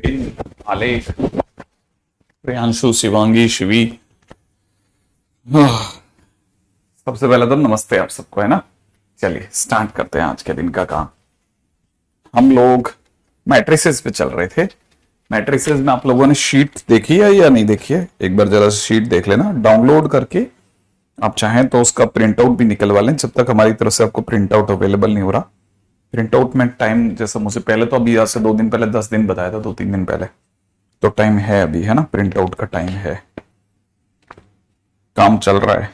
आलेख, प्रियांशु, शिवांगी, शिवी। सबसे पहले तो नमस्ते आप सबको, है ना। चलिए स्टार्ट करते हैं आज के दिन का काम। हम लोग मैट्रिसेस पे चल रहे थे। मैट्रिसेस में आप लोगों ने शीट देखी है या नहीं देखी है? एक बार जरा शीट देख लेना डाउनलोड करके। आप चाहें तो उसका प्रिंट आउट भी निकलवा लें, जब तक हमारी तरफ से आपको प्रिंट आउट अवेलेबल नहीं हो रहा। प्रिंट आउट में टाइम, जैसा मुझे पहले तो अभी आज से 2 दिन पहले 10 दिन बताया था, 2-3 दिन पहले, तो टाइम है अभी, है ना। प्रिंट आउट का टाइम है, काम चल रहा है।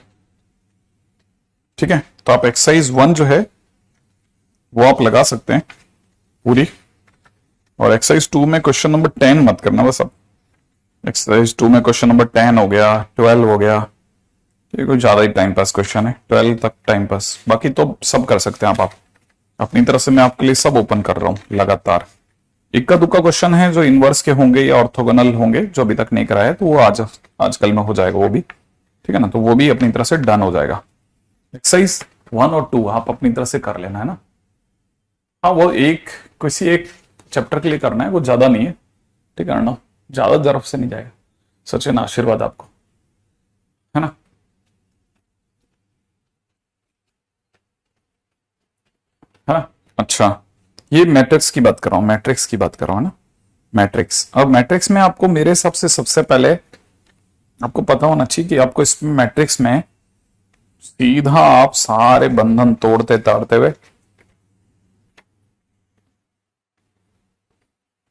ठीक है, तो आप एक्सरसाइज 1 जो है वो आप लगा सकते हैं पूरी, और एक्सरसाइज 2 में क्वेश्चन नंबर 10 मत करना बस। अब एक्सरसाइज 2 में क्वेश्चन नंबर 10 हो गया, 12 हो गया, ये कोई ज्यादा ही टाइम पास क्वेश्चन है, 12 तक टाइम पास। बाकी तो सब कर सकते हैं आप अपनी तरफ से। मैं आपके लिए सब ओपन कर रहा हूं लगातार। इक्का दुक्का क्वेश्चन है जो इनवर्स के होंगे या ऑर्थोगोनल होंगे, जो अभी तक नहीं कराया है, तो वो आजकल में हो जाएगा वो भी। ठीक है ना, तो वो भी अपनी तरफ से डन हो जाएगा। एक्सरसाइज 1 और 2 आप अपनी तरफ से कर लेना, है ना। हाँ, वो किसी एक चैप्टर के लिए करना है, वो ज्यादा नहीं है। ठीक है ना, ज्यादा तरफ से नहीं जाएगा। सचिन, आशीर्वाद आपको, है ना। है ना। अच्छा, ये मैट्रिक्स की बात कर रहा हूं, मैट्रिक्स की बात कर रहा हूं, है ना। मैट्रिक्स, अब मैट्रिक्स में आपको मेरे हिसाब से सबसे पहले आपको पता होना चाहिए कि आपको इसमें मैट्रिक्स में सीधा आप सारे बंधन तोड़ते ताड़ते हुए,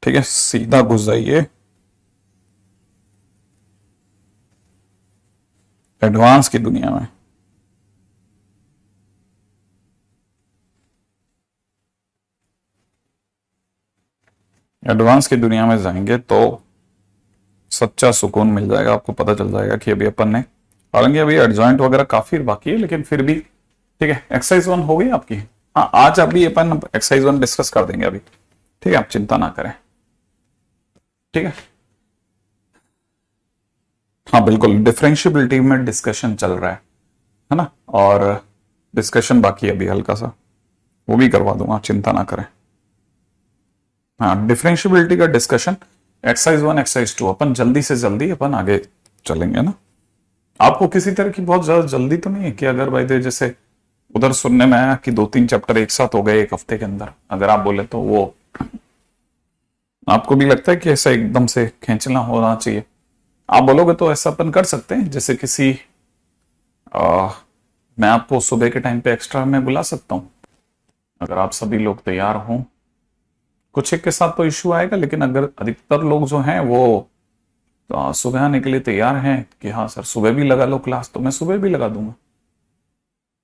ठीक है, सीधा घुस जाइए एडवांस की दुनिया में। एडवांस की दुनिया में जाएंगे तो सच्चा सुकून मिल जाएगा, आपको पता चल जाएगा कि अभी अपन ने, हालांकि अभी एडजॉइंट वगैरह काफी बाकी है, लेकिन फिर भी ठीक है। एक्सरसाइज 1 हो गई आपकी। हाँ, आज अभी अपन एक्सरसाइज 1 डिस्कस कर देंगे अभी। ठीक है, आप चिंता ना करें। ठीक है, हाँ बिल्कुल, डिफरेंशियबिलिटी में डिस्कशन चल रहा है ना। और डिस्कशन बाकी है अभी हल्का सा, वो भी करवा दूंगा, चिंता ना करें। हाँ, डिफरेंशियबिलिटी का डिस्कशन एक्सरसाइज 1 एक्सरसाइज 2 अपन जल्दी से जल्दी अपन आगे चलेंगे ना। आपको किसी तरह की बहुत ज्यादा जल्दी तो नहीं है कि अगर भाई दे, जैसे उधर सुनने में आया कि 2-3 चैप्टर एक साथ हो गए एक हफ्ते के अंदर, अगर आप बोले तो वो आपको भी लगता है कि ऐसा एकदम से खींचना होना चाहिए, आप बोलोगे तो ऐसा अपन कर सकते हैं। जैसे किसी मैं आपको सुबह के टाइम पे एक्स्ट्रा में बुला सकता हूं, अगर आप सभी लोग तैयार हों। कुछ एक के साथ तो इश्यू आएगा, लेकिन अगर अधिकतर लोग जो हैं वो तो सुबह आने के लिए तैयार हैं कि हाँ सर सुबह भी लगा लो क्लास, तो मैं सुबह भी लगा दूंगा।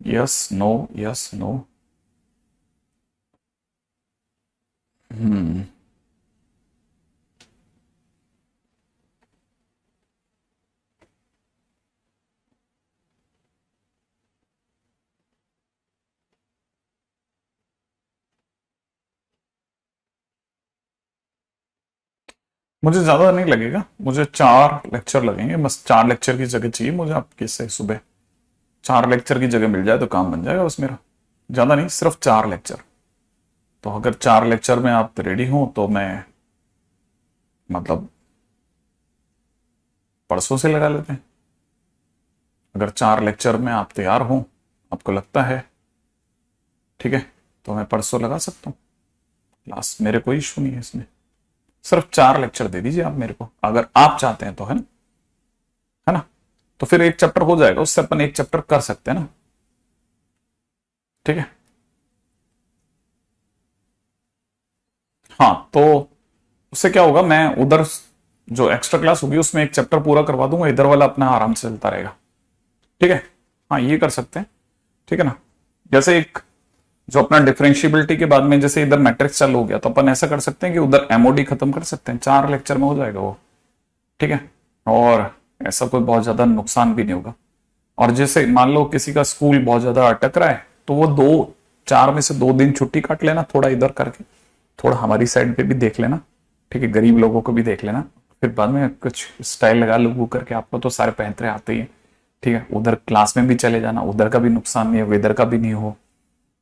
Yes no, yes no. हम्म, मुझे ज्यादा नहीं लगेगा, मुझे 4 लेक्चर लगेंगे बस। 4 लेक्चर की जगह चाहिए मुझे आपके से सुबह। 4 लेक्चर की जगह मिल जाए तो काम बन जाएगा बस मेरा। ज्यादा नहीं, सिर्फ 4 लेक्चर। तो अगर 4 लेक्चर में आप रेडी हो तो मैं, मतलब परसों से लगा लेते हैं। अगर 4 लेक्चर में आप तैयार हो, आपको लगता है ठीक है, तो मैं परसों लगा सकता हूँ क्लास, मेरे कोई इशू नहीं है इसमें। सिर्फ 4 लेक्चर दे दीजिए आप मेरे को, अगर आप चाहते हैं तो, है ना। है ना, तो फिर एक चैप्टर हो जाएगा, उससे अपन एक चैप्टर कर सकते हैं ना। ठीक है, हाँ, तो उससे क्या होगा, मैं उधर जो एक्स्ट्रा क्लास होगी उसमें एक चैप्टर पूरा करवा दूंगा, इधर वाला अपना आराम से चलता रहेगा। ठीक है, हाँ ये कर सकते हैं। ठीक है ना, जैसे एक जो अपना डिफरेंशियबिलिटी के बाद में जैसे इधर मैट्रिक्स चालू हो गया, तो अपन ऐसा कर सकते हैं कि उधर एमओडी खत्म कर सकते हैं, 4 लेक्चर में हो जाएगा वो। ठीक है, और ऐसा कोई बहुत ज्यादा नुकसान भी नहीं होगा। और जैसे मान लो किसी का स्कूल बहुत ज्यादा अटक रहा है, तो वो 4 में से 2 दिन छुट्टी काट लेना, थोड़ा इधर करके, थोड़ा हमारी साइड पे भी देख लेना। ठीक है, गरीब लोगों को भी देख लेना, फिर बाद में कुछ स्टाइल लगा लो करके, आपको तो सारे पैंतरे आते ही हैं। ठीक है, उधर क्लास में भी चले जाना, उधर का भी नुकसान नहीं है, वेदर का भी नहीं हो।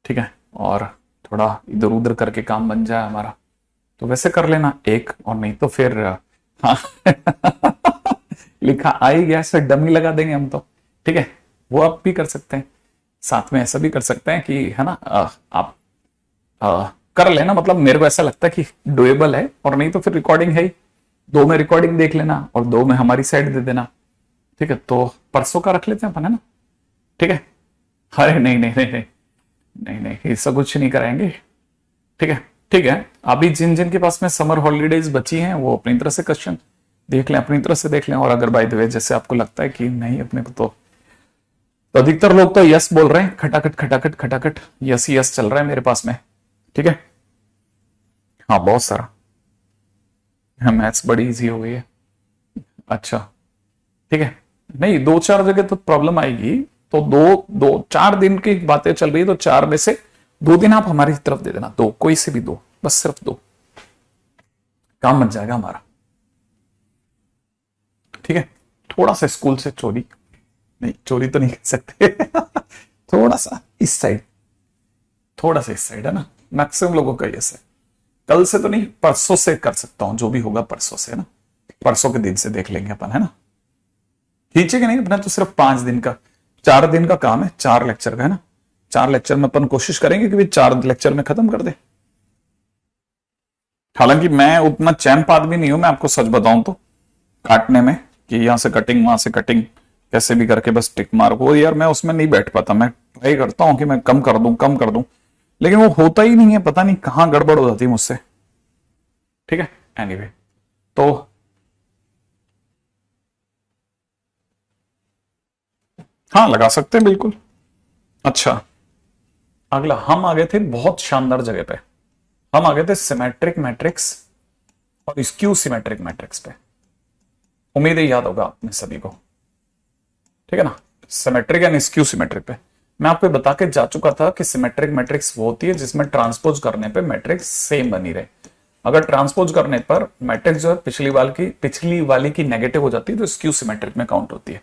ठीक है, और थोड़ा इधर उधर करके काम बन जाए हमारा, तो वैसे कर लेना एक, और नहीं तो फिर हाँ लिखा आ ही गया, ऐसे डमी लगा देंगे हम तो, ठीक है। वो आप भी कर सकते हैं, साथ में ऐसा भी कर सकते हैं कि है ना आप कर लेना, मतलब मेरे को ऐसा लगता है कि डुएबल है, और नहीं तो फिर रिकॉर्डिंग है ही, 2 में रिकॉर्डिंग देख लेना और 2 में हमारी साइड दे देना, ठीक है। तो परसों का रख लेते हैं अपन, है ना, ठीक है। अरे नहीं नहीं नहीं नहीं नहीं नहीं, ऐसा कुछ नहीं कराएंगे, ठीक है ठीक है। अभी जिन जिन के पास में समर हॉलीडेज बची हैं वो अपनी तरह से क्वेश्चन देख लें, अपनी तरह से देख लें। और अगर बाय द वे जैसे आपको लगता है कि नहीं अपने को, तो अधिकतर लोग तो यस बोल रहे हैं, खटाखट खटाखट खटाखट यस यस चल रहा है मेरे पास में, ठीक है। हाँ बहुत सारा, हाँ मैथ्स बड़ी इजी हो गई है, अच्छा ठीक है। नहीं 2-4 जगह तो प्रॉब्लम आएगी, तो 4 दिन की बातें चल रही है, तो 4 में से 2 दिन आप हमारी तरफ दे देना, 2 कोई से भी 2, बस सिर्फ 2, काम बन जाएगा हमारा, ठीक है। थोड़ा सा स्कूल से चोरी, नहीं चोरी तो नहीं कर सकते थोड़ा सा इस साइड, थोड़ा सा इस साइड, है ना, मैक्सिमम लोगों का यस है। कल से तो नहीं, परसों से कर सकता हूं, जो भी होगा परसों से, है ना, परसों के दिन से देख लेंगे अपन, है ना। खींचेगा नहीं अपना, तो सिर्फ 5 दिन का, 4 दिन का काम है, 4 लेक्चर का, है ना। 4 लेक्चर में अपन कोशिश करेंगे कि 4 लेक्चर में खत्म कर दे। हालांकि मैं उतना चैंप आदमी नहीं हूं, मैं आपको सच बताऊं तो, काटने में कि यहां से कटिंग वहां से कटिंग कैसे भी करके बस टिक मार को, यार मैं उसमें नहीं बैठ पाता। मैं ट्राई करता हूं कि मैं कम कर दूं कम कर दूं, लेकिन वो होता ही नहीं है, पता नहीं कहां गड़बड़ हो जाती है मुझसे, ठीक है। एनीवे तो हाँ लगा सकते हैं बिल्कुल। अच्छा अगला हम आ गए थे बहुत शानदार जगह पे, हम आ गए थे सिमेट्रिक मैट्रिक्स और स्क्यू सिमेट्रिक मैट्रिक्स पे। उम्मीद है याद होगा आपने सभी को, ठीक है ना। सिमेट्रिक एंड स्क्यू सिमेट्रिक पे मैं आपको बता के जा चुका था कि सिमेट्रिक मैट्रिक्स वो होती है जिसमें ट्रांसपोज करने पे मैट्रिक्स सेम बनी रहे। अगर ट्रांसपोज करने पर मैट्रिक्स जो है पिछली वाली की नेगेटिव हो जाती है, तो स्क्यू सिमेट्रिक में काउंट होती है,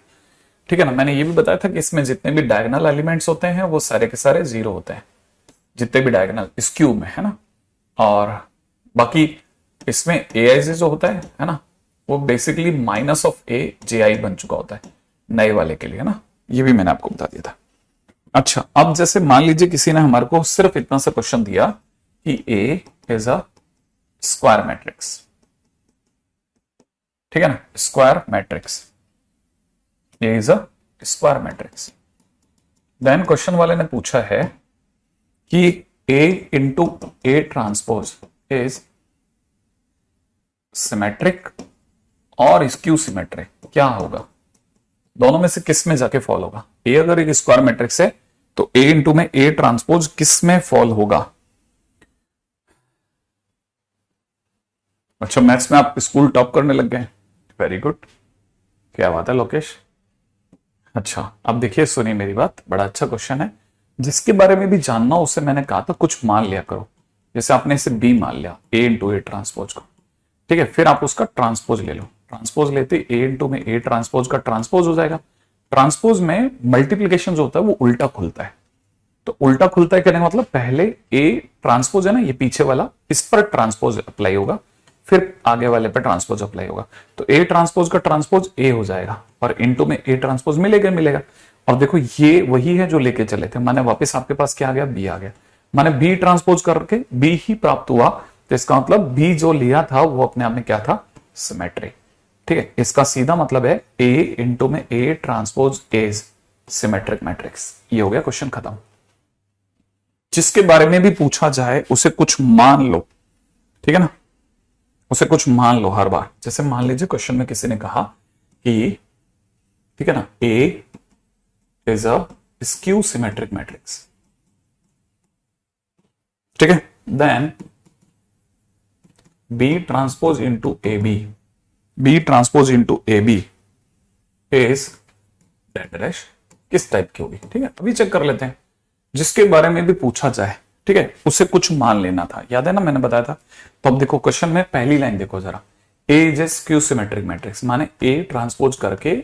ठीक है ना। मैंने ये भी बताया था कि इसमें जितने भी डायगोनल एलिमेंट्स होते हैं वो सारे के सारे 0 होते हैं, जितने भी डायगोनल स्क्यू में, है ना। और बाकी इसमें ai जो होता है ना, वो basically minus of a ji बन चुका होता है नए वाले के लिए, है ना। ये भी मैंने आपको बता दिया था। अच्छा अब जैसे मान लीजिए किसी ने हमारे को सिर्फ इतना सा क्वेश्चन दिया कि a is a square matrix, ठीक है ना, square matrix, a is a square matrix. Then question वाले ने पूछा है कि a into a transpose is symmetric और स्क्यू सिमेट्रिक, क्या होगा, दोनों में से किस में जाके फॉल होगा। ए अगर एक स्क्वायर मैट्रिक्स है तो ए इंटू में ए ट्रांसपोज किस में फॉल होगा। अच्छा मैथ्स में आप स्कूल टॉप करने लग गए, वेरी गुड, क्या बात है लोकेश। अच्छा अब देखिए सुनिए मेरी बात, बड़ा अच्छा क्वेश्चन है, जिसके बारे में भी जानना हो उसे मैंने कहा था कुछ मान लिया करो। जैसे आपने इसे बी मान लिया, ए इंटू ए ट्रांसपोज को, ठीक है, फिर आप उसका ट्रांसपोज ले लो, ट्रांसपोज लेते ए इंटू में ए ट्रांसपोज का ट्रांसपोज हो जाएगा। ट्रांसपोज में मल्टीप्लीकेशन जो होता है वो उल्टा खुलता है, तो उल्टा खुलता है कहने का मतलब पहले ए ट्रांसपोज है ना, ये पीछे वाला, इस पर ट्रांसपोज अप्लाई होगा, फिर आगे वाले पर ट्रांसपोज अप्लाई होगा, तो ए ट्रांसपोज का ट्रांसपोज ए हो जाएगा और इंटू में ए ट्रांसपोज मिलेगा। और देखो ये वही है जो लेके चले थे, माने वापस आपके पास क्या आ गया, बी आ गया, माने बी ट्रांसपोज करके बी ही प्राप्त हुआ, तो इसका मतलब बी जो लिया था वो अपने आप में क्या था, सिमेट्रिक, ठीक है। इसका सीधा मतलब है ए इंटू में ए ट्रांसपोज इज सिमेट्रिक मैट्रिक्स। ये हो गया क्वेश्चन खत्म। जिसके बारे में भी पूछा जाए उसे कुछ मान लो, ठीक है ना, उसे कुछ मान लो हर बार। जैसे मान लीजिए क्वेश्चन में किसी ने कहा कि, ठीक है ना, A is a skew symmetric matrix, ठीक है, then B transpose into A B transpose into A B is dash किस टाइप की होगी, ठीक है। अभी चेक कर लेते हैं, जिसके बारे में भी पूछा जाए, ठीक है, उसे कुछ मान लेना था, याद है ना मैंने बताया था। तो अब देखो क्वेश्चन में पहली लाइन देखो जरा, A is a skew symmetric matrix, माने ए ट्रांसपोज करके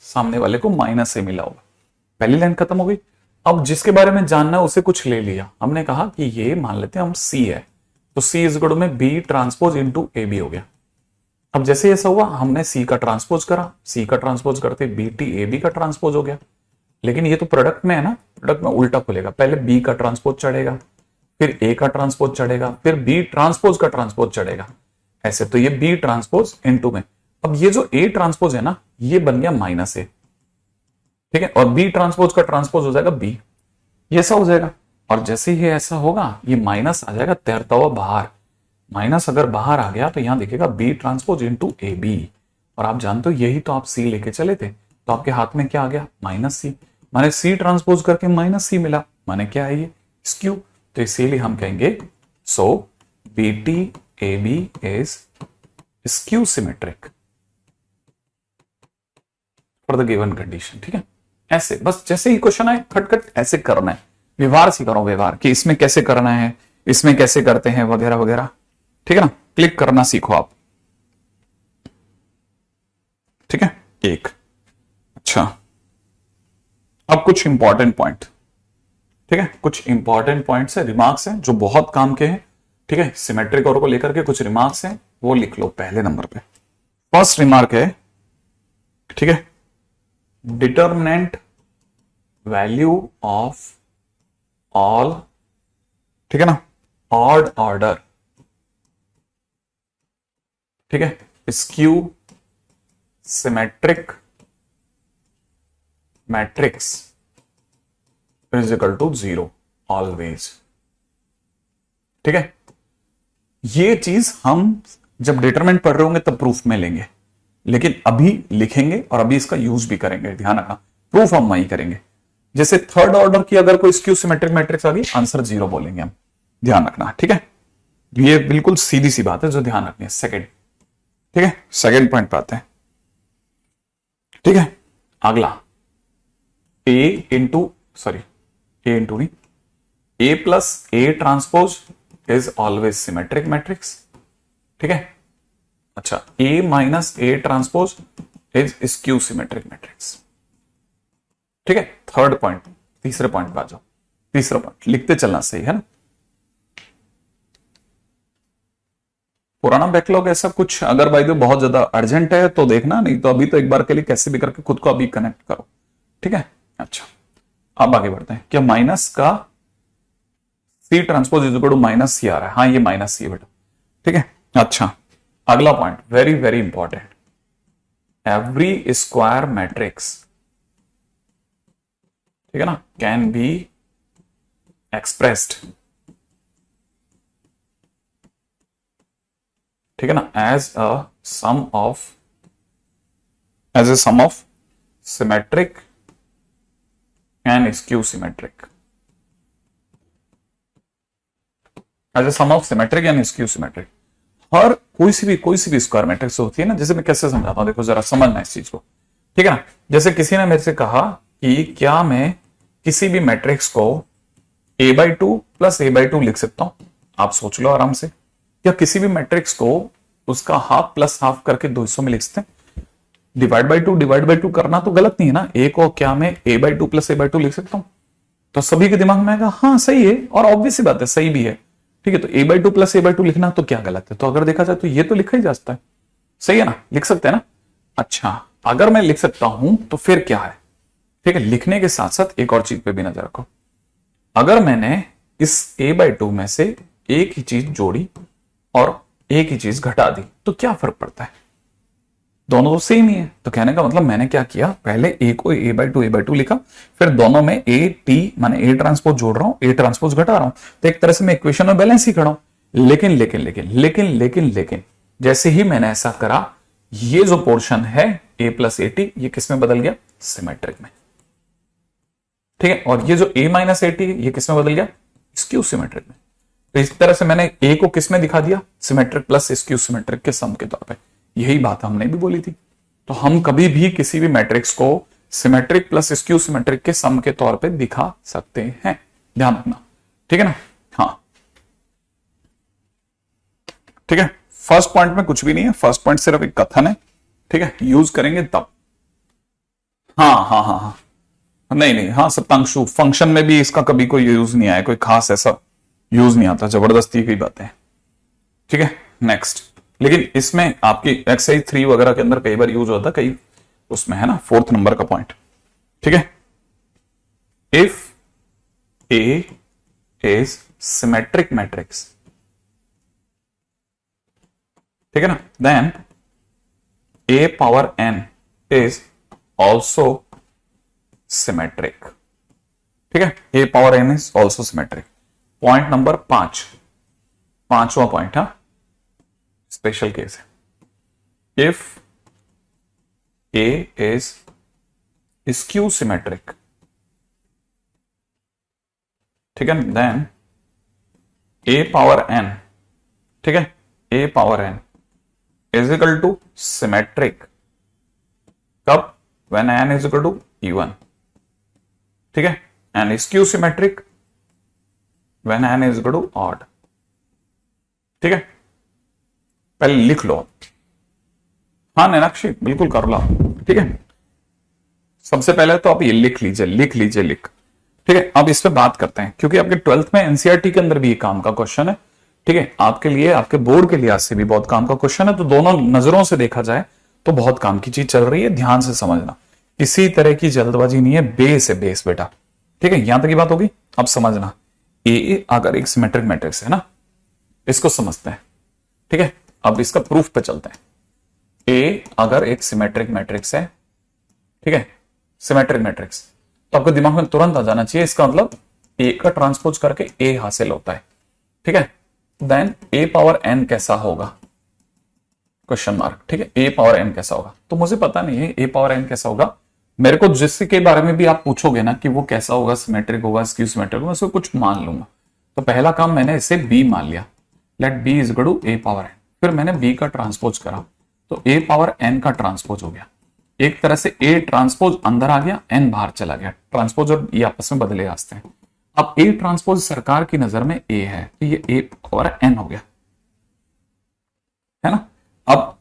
सामने वाले को माइनस ए मिला होगा, पहली लाइन खत्म हो गई। अब जिसके बारे में जानना है उसे कुछ ले लिया, हमने कहा कि ये मान लेते हैं हम सी है, तो सी इज इक्वल टू में B transpose into A B हो गया। अब जैसे ऐसा हुआ, हमने सी का ट्रांसपोज करा, सी का ट्रांसपोज करते बी टी ए बी का ट्रांसपोज हो गया। लेकिन ये तो प्रोडक्ट में है ना, प्रोडक्ट में उल्टा खुलेगा, पहले बी का ट्रांसपोज चढ़ेगा, फिर ए का ट्रांसपोज चढ़ेगा, फिर बी ट्रांसपोज का ट्रांसपोज चढ़ेगा, ऐसे। तो ये बी ट्रांसपोज इनटू में, अब ये जो ए ट्रांसपोज है ना, ये बन गया माइनस ए, ठीक है, और बी ट्रांसपोज का ट्रांसपोज हो जाएगा बी, ये ऐसा हो जाएगा। और जैसे ही ऐसा होगा, ये माइनस आ जाएगा तैरता हुआ बाहर। माइनस अगर बाहर आ गया तो यहां देखिएगा B transpose into A B, और आप जानते हो यही तो आप सी लेके चले थे, तो आपके हाथ में क्या आ गया, माइनस सी। माने सी ट्रांसपोज करके माइनस सी मिला, माने क्या है ये, स्क्यू। तो इसीलिए हम कहेंगे so B T A B is skew symmetric for the given condition, ठीक है। ऐसे बस जैसे ही क्वेश्चन आए खटखट ऐसे करना है, व्यवहार सीखा रहा हूं, व्यवहार कि इसमें कैसे करना है, इसमें कैसे करते हैं, वगैरह वगैरह, ठीक है ना। क्लिक करना सीखो आप, ठीक है। एक अच्छा, अब कुछ इंपॉर्टेंट पॉइंट, ठीक है, कुछ इंपॉर्टेंट पॉइंट्स है, रिमार्क्स हैं जो बहुत काम के हैं, ठीक है। सिमेट्रिक और को लेकर के कुछ रिमार्क्स हैं, वो लिख लो पहले नंबर पे। फर्स्ट रिमार्क है, ठीक है, डिटर्मिनेंट वैल्यू ऑफ ऑल, ठीक है ना, ऑड ऑर्डर, ठीक है, skew symmetric matrix is equal to 0 always, ठीक है। ये चीज हम जब डिटरमिनेंट पढ़ रहे होंगे तब प्रूफ में लेंगे, लेकिन अभी लिखेंगे और अभी इसका यूज भी करेंगे, ध्यान रखना। प्रूफ हम वहीं करेंगे। जैसे थर्ड ऑर्डर की अगर कोई स्क्यू सिमेट्रिक मैट्रिक्स आ गई, आंसर 0 बोलेंगे हम, ध्यान रखना, ठीक है। ये बिल्कुल सीधी सी बात है जो ध्यान रखनी है। सेकंड, ठीक है, सेकंड पॉइंट पे आते हैं, ठीक है। अगला ए इंटू नहीं, A plus A transpose is always symmetric matrix, ठीक है। अच्छा, A minus A transpose is skew symmetric matrix, ठीक है। थर्ड पॉइंट, तीसरे पॉइंट पे आ जाओ। तीसरा पॉइंट लिखते चलना, सही है ना। पुराना बैकलॉग ऐसा कुछ अगर भाई बहुत ज्यादा अर्जेंट है तो देखना, नहीं तो अभी तो एक बार के लिए कैसे भी करके खुद को अभी कनेक्ट करो, ठीक है। अच्छा, अब आगे बढ़ते हैं। क्या माइनस का C transpose is equal to minus C आ रहा है? हाँ, ये माइनस सी है बेटा, ठीक है। अच्छा, अगला point very very important, every square matrix, ठीक है ना, कैन बी एक्सप्रेस्ड, ठीक है ना, as a sum of symmetric and skew symmetric, as a sum of symmetric and skew symmetric. और कोई सी भी स्क्वायर मैट्रिक्स होती है ना, जैसे मैं कैसे समझाता हूं, देखो जरा समझना इस चीज को, ठीक है ना। जैसे किसी ने मेरे से कहा कि क्या मैं किसी भी मैट्रिक्स को a/2 प्लस a/2 लिख सकता हूं? आप सोच लो आराम से। या किसी भी मैट्रिक्स को उसका हाफ प्लस हाफ करके 2 हिस्सों में लिख सकते हैं? डिवाइड बाई टू करना तो गलत नहीं है ना। ए को क्या मैं a/2 प्लस a/2 लिख सकता हूं? तो सभी के दिमाग में आएगा हाँ सही है, और ऑब्वियस सी बात है सही भी है, ठीक है। तो a/2 प्लस a/2 लिखना तो क्या गलत है? तो अगर देखा जाए तो ये तो लिखा ही जा सकता है, सही है ना, लिख सकते हैं ना। अच्छा, अगर मैं लिख सकता हूं तो फिर क्या है, ठीक है। लिखने के साथ साथ एक और चीज पे भी नजर रखो। अगर मैंने इस a/2 में से एक ही चीज जोड़ी और एक ही चीज घटा दी तो क्या फर्क पड़ता है? दोनों तो सेम ही है। तो कहने का मतलब मैंने क्या किया, पहले ए को a/2 लिखा, फिर दोनों में ए टी माने ए ट्रांसपोज जोड़ रहा हूं, ए ट्रांसपोज घटा रहा हूं, तो एक तरह से मैं इक्वेशन में बैलेंस ही खड़ा हूं। लेकिन लेकिन लेकिन लेकिन लेकिन लेकिन जैसे ही मैंने ऐसा करा, ये जो पोर्शन है a प्लस ए टी, ये किस में बदल गया? सिमेट्रिक में, ठीक है। और ये जो a माइनस ए टी, ये किस में बदल गया? स्क्यू सिमेट्रिक में। तो इस तरह से मैंने a को किस में दिखा दिया? सिमेट्रिक प्लस स्क्यू सिमेट्रिक के सम के तौर पे। यही बात हमने भी बोली थी। तो हम कभी भी किसी भी मैट्रिक्स को सिमेट्रिक प्लस स्क्यू सिमेट्रिक के सम के तौर पे दिखा सकते हैं, ध्यान रखना, ठीक है ना। हाँ, ठीक है। फर्स्ट पॉइंट में कुछ भी नहीं है, फर्स्ट पॉइंट सिर्फ एक कथन है, ठीक है, यूज करेंगे तब। हाँ हाँ हाँ हाँ, नहीं, हाँ सप्तांशु फंक्शन में भी इसका कभी कोई यूज नहीं आया, कोई खास ऐसा यूज नहीं आता, जबरदस्ती की बातें, ठीक है, नेक्स्ट। लेकिन इसमें आपकी एक्सरसाइज 3 वगैरह के अंदर कई बार यूज होता है, कई उसमें है ना 4th नंबर का पॉइंट। ठीक है, if A is symmetric matrix, ठीक है ना, then A power N is also symmetric. ठीक है, A power N is also symmetric. Point number 5, 5वां पॉइंट, हा, स्पेशल केस है। If A is skew symmetric, ठीक है, देन ए पावर एन, ठीक है, A power N is equal to symmetric कब, when N is equal to even. ठीक है, and skew symmetric when N is equal to odd. ठीक है, पहले लिख लो। हाँ नैनाक्षी, बिल्कुल कर लो। ठीक है, सबसे पहले तो आप ये लिख लीजिए, लिख लीजिए, लिख। ठीक है, अब इस पे बात करते हैं, क्योंकि आपके 12th में एनसीईआरटी के अंदर भी ये काम का क्वेश्चन है। ठीक है, आपके लिए, आपके बोर्ड के लिहाज से भी बहुत काम का क्वेश्चन है, तो दोनों नजरों से देखा जाए तो बहुत काम की चीज चल रही है। ध्यान से समझना, किसी तरह की जल्दबाजी नहीं है, बेस है, बेस बेटा। ठीक है, यहां तक की बात होगी। अब समझना, ए अगर एक सिमेट्रिक मैट्रिक्स है ना, इसको समझते हैं। ठीक है, अब इसका प्रूफ पे चलते हैं। ए अगर एक सिमेट्रिक मैट्रिक्स है, ठीक है, सिमेट्रिक मैट्रिक्स, तो आपको दिमाग में तुरंत आ जाना चाहिए, इसका मतलब ए का ट्रांसपोज करके ए हासिल होता है। ठीक है, देन ए पावर एन कैसा होगा, क्वेश्चन मार्क। ठीक है, ए पावर एन कैसा होगा, तो मुझे पता नहीं है ए पावर एन कैसा होगा। मेरे को जिसके बारे में भी आप पूछोगे ना कि वो कैसा होगा, सिमेट्रिक होगा, स्क्यू सिमेट्रिक होगा, उसको कुछ मान लूंगा। तो पहला काम मैंने इसे बी मान लिया, let B is equal to A power N. फिर मैंने बी का ट्रांसपोज करा, तो ए पावर एन का ट्रांसपोज हो गया। एक तरह से ए ट्रांसपोज अंदर आ गया, एन बाहर चला गया। ट्रांसपोज और ये आपस में बदले रास्ते हैं। अब ए ट्रांसपोज सरकार की नजर में ए है, तो ये ए पावर एन हो गया, है ना। अब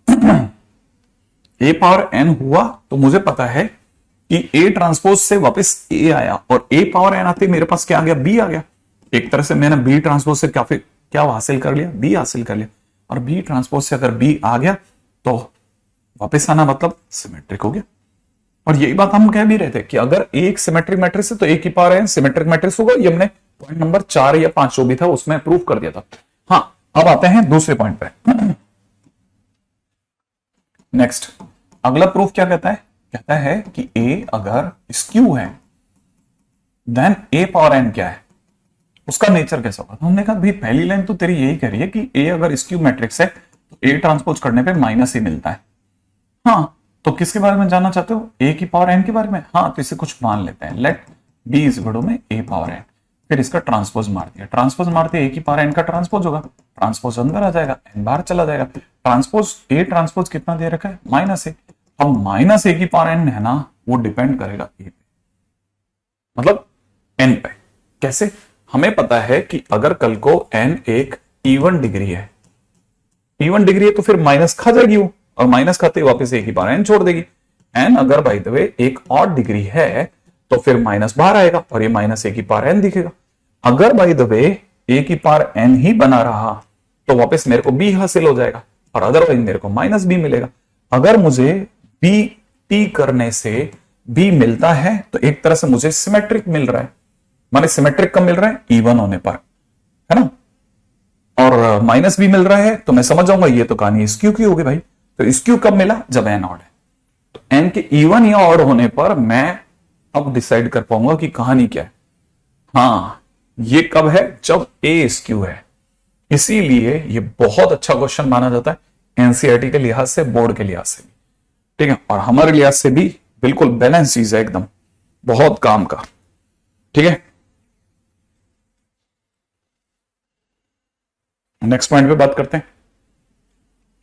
ए पावर एन हुआ तो मुझे पता है कि ए ट्रांसपोज से वापस ए आया, और ए पावर एन आते मेरे पास क्या आ गया, बी आ गया। एक तरह से मैंने बी ट्रांसपोज से काफी क्या हासिल कर लिया, बी हासिल कर लिया। और बी ट्रांसपोज से अगर बी आ गया तो वापस आना मतलब सिमेट्रिक हो गया। और यही बात हम कह भी रहे थे कि अगर एक सिमेट्रिक मैट्रिक्स है तो एक ही पावर एन सिमेट्रिक मैट्रिक्स होगा। ये हमने पॉइंट नंबर 4 या 5 जो भी था उसमें प्रूव कर दिया था। हाँ, अब आते हैं दूसरे पॉइंट पे। नेक्स्ट, अगला प्रूफ क्या कहता है, कहता है कि ए अगर स्क्यू है देन ए पावर एन क्या है, उसका नेचर कैसा होगा। तो हमने कहा भाई पहली लाइन तो तेरी यही कह रही है कि ए अगर स्क्यू मैट्रिक्स है तो ए ट्रांसपोज करने पे माइनस ही मिलता है। हाँ, तो किसके बारे में जानना चाहते हो, ए की पावर एन के बारे में। हाँ, तो इसे कुछ मान लेते हैं, let B is equal to में ए पावर एन। फिर इसका ट्रांसपोज मार दिया, ट्रांसपोज मारते ए की पावर एन का ट्रांसपोज होगा, ट्रांसपोज अंदर आ जाएगा, एन बाहर चला जाएगा। ट्रांसपोज ए ट्रांसपोज कितना दे रखा है, माइनस ए। अब माइनस ए की पावर एन है ना, वो डिपेंड करेगा ए पे, मतलब एन पे। कैसे, हमें पता है कि अगर कल को एन एक इवन डिग्री है, इवन डिग्री है तो फिर माइनस खा जाएगी वो, और माइनस खाते ही वापस ए की पावर एन छोड़ देगी। एन अगर बाय द वे एक ऑड डिग्री है तो फिर माइनस बाहर आएगा और ये माइनस ए की पावर एन दिखेगा। अगर बाय द वे ए की पावर एन ही बना रहा तो वापस मेरे को बी हासिल हो जाएगा, और अदरवाइज मेरे को माइनस बी मिलेगा। अगर मुझे बी टी करने से बी मिलता है तो एक तरह से मुझे सिमेट्रिक मिल रहा है। माने सिमेट्रिक कब मिल रहा है, इवन होने पर, है ना। और माइनस बी मिल रहा है तो मैं समझ जाऊंगा ये तो कहानी स्क्यू की होगी भाई। तो स्क्यू कब मिला, जब एन ऑड है। तो एन के इवन या ऑड होने पर मैं अब डिसाइड कर पाऊंगा कि कहानी क्या है। हाँ, ये कब है, जब ए स्क्यू है। इसीलिए ये बहुत अच्छा क्वेश्चन माना जाता है एनसीईआरटी के लिहाज से, बोर्ड के लिहाज से भी, ठीक है, और हमारे लिहाज से भी बिल्कुल बैलेंस चीज है, एकदम बहुत काम का। ठीक है, नेक्स्ट पॉइंट पे बात करते हैं।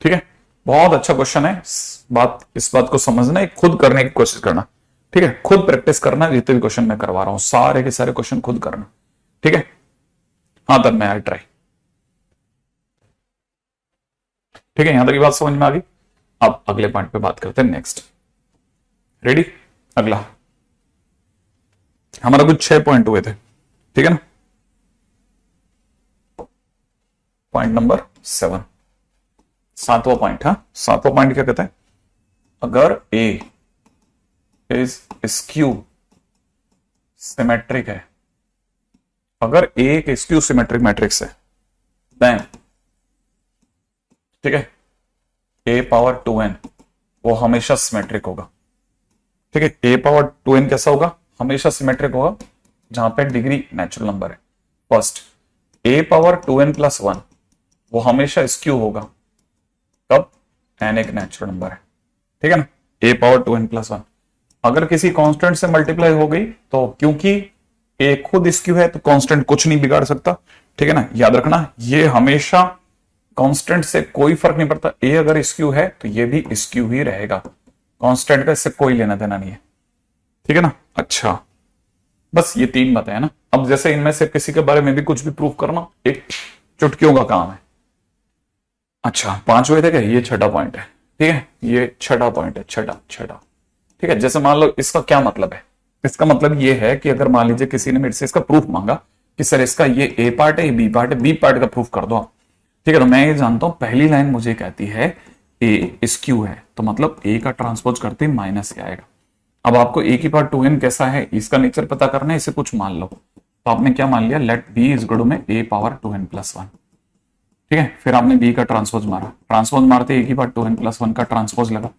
ठीक है, बहुत अच्छा क्वेश्चन है। इस बात को समझना है, खुद करने की कोशिश करना। ठीक है, खुद प्रैक्टिस करना, जितने भी क्वेश्चन मैं करवा रहा हूं सारे के सारे क्वेश्चन खुद करना। ठीक है, हाँ तब मैं आई ट्राई। ठीक है, यहां तक की बात समझ में आ गई। अब अगले पॉइंट पे बात करते हैं, नेक्स्ट। रेडी, अगला हमारा कुछ 6 पॉइंट हुए थे, ठीक है ना। पॉइंट नंबर 7, सातवां पॉइंट, हाँ सातवां पॉइंट क्या कहता है, अगर ए इज स्क्यू सिमेट्रिक है, अगर ए एक स्क्यू सिमेट्रिक मैट्रिक्स है देन, ठीक है, ए पावर 2n वो हमेशा सिमेट्रिक होगा। ठीक है, ए पावर 2n कैसा होगा, हमेशा सिमेट्रिक होगा जहां पे डिग्री नेचुरल नंबर है। फर्स्ट, ए पावर 2n प्लस 1 वो हमेशा स्क्यू होगा, तब n एक नेचुरल नंबर है। ठीक है ना, ए पावर 2n प्लस 1 अगर किसी कांस्टेंट से मल्टीप्लाई हो गई तो क्योंकि ए खुद स्क्यू है तो कांस्टेंट कुछ नहीं बिगाड़ सकता। ठीक है ना, याद रखना ये हमेशा कांस्टेंट से कोई फर्क नहीं पड़ता, ए अगर स्क्यू है तो ये भी स्क्यू ही रहेगा, कांस्टेंट का इससे कोई लेना देना नहीं है। ठीक है ना, अच्छा बस ये तीन बातें हैं ना। अब जैसे इनमें से किसी के बारे में भी कुछ भी प्रूफ करना एक चुटकियों का काम है। अच्छा 5 हुए थे क्या, ये छठा पॉइंट है। ठीक है, ये छठा पॉइंट है, छठा छठा। ठीक है, जैसे मान लो इसका क्या मतलब है, इसका मतलब ये है कि अगर मान लीजिए किसी ने मेरे से इसका प्रूफ मांगा कि सर इसका ये ए पार्ट है, ये बी पार्ट है, बी पार्ट का प्रूफ कर दो आप। ठीक है, तो मैं ये जानता हूं पहली लाइन मुझे कहती है ए स्क्यू है, तो मतलब ए का ट्रांसपोज करते ही माइनस क्या आएगा। अब आपको ए की पावर 2n कैसा है इसका नेचर पता करना है, इसे कुछ मान लो, तो आपने क्या मान लिया, let B is equal to में ए पावर 2n प्लस 1। ठीक है, फिर आपने बी का ट्रांसपोज मारा, ट्रांसपोज मारते ए की पावर 2n प्लस 1 का ट्रांसपोज लगा,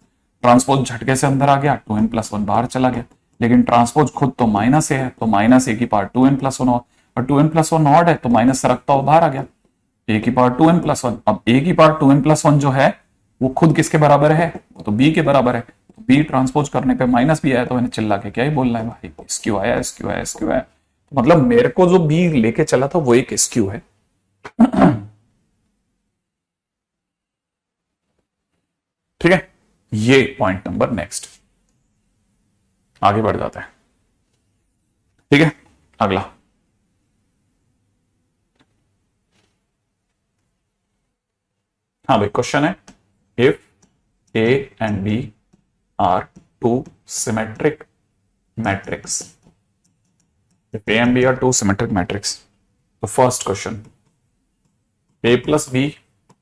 ट्रांसपोज झटके से अंदर आ गया, 2n प्लस 1 बाहर चला गया, लेकिन ट्रांसपोज खुद तो माइनस है, तो माइनस ए की पावर 2n प्लस 1 और 2n प्लस 1 ऑड है तो माइनस से रखता हुआ बाहर आ गया, ए की पावर 2n प्लस 1। अब ए की पावर 2n प्लस 1 जो है वो खुद किसके बराबर है, वो तो बी के बराबर है, तो बी ट्रांसपोज करने पे माइनस भी आया, तो मैंने चिल्ला के क्या ही बोलना है भाई, स्क्यू आया, स्क्यू आया, स्क्यू आया। तो मतलब मेरे को जो बी लेके चला था वो एक स्क्यू है। ठीक है, ये पॉइंट नंबर नेक्स्ट, आगे बढ़ जाता है। ठीक है, अगला, हाँ भाई क्वेश्चन है, if A and B are two symmetric matrix, if A and B are two symmetric matrix, तो first question A plus B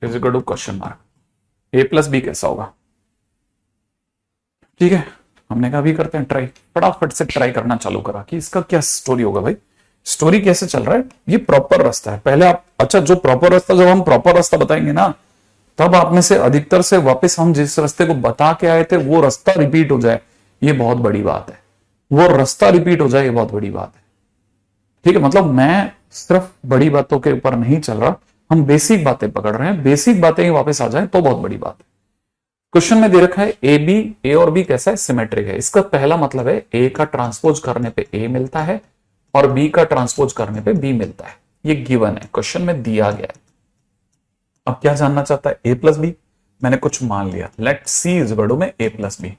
is equal to question mark, A plus B कैसा होगा। ठीक है, हमने कहा अभी करते हैं ट्राई, फटाफट से ट्राई करना चालू करा कि इसका क्या स्टोरी होगा भाई, स्टोरी कैसे चल रहा है, ये प्रॉपर रास्ता है पहले आप, अच्छा जो प्रॉपर रास्ता, जब हम प्रॉपर रास्ता बताएंगे ना तब आप में से अधिकतर से वापस हम जिस रास्ते को बता के आए थे वो रास्ता रिपीट हो जाए, ये बहुत बड़ी बात है, वो रास्ता रिपीट हो जाए ये बहुत बड़ी बात है। ठीक है, मतलब मैं सिर्फ बड़ी बातों के ऊपर नहीं चल रहा, हम बेसिक बातें पकड़ रहे हैं, बेसिक बातें ही वापस आ जाए तो बहुत बड़ी बात है। क्वेश्चन में दे रखा है ए बी, ए और बी कैसा है, सिमेट्रिक है, इसका पहला मतलब है ए का ट्रांसपोज करने पे ए मिलता है और बी का ट्रांसपोज करने पे बी मिलता है, ये गिवन है, क्वेश्चन में दिया गया है। अब क्या जानना चाहता है, ए प्लस बी, मैंने कुछ मान लिया, let C is equal to में ए प्लस बी,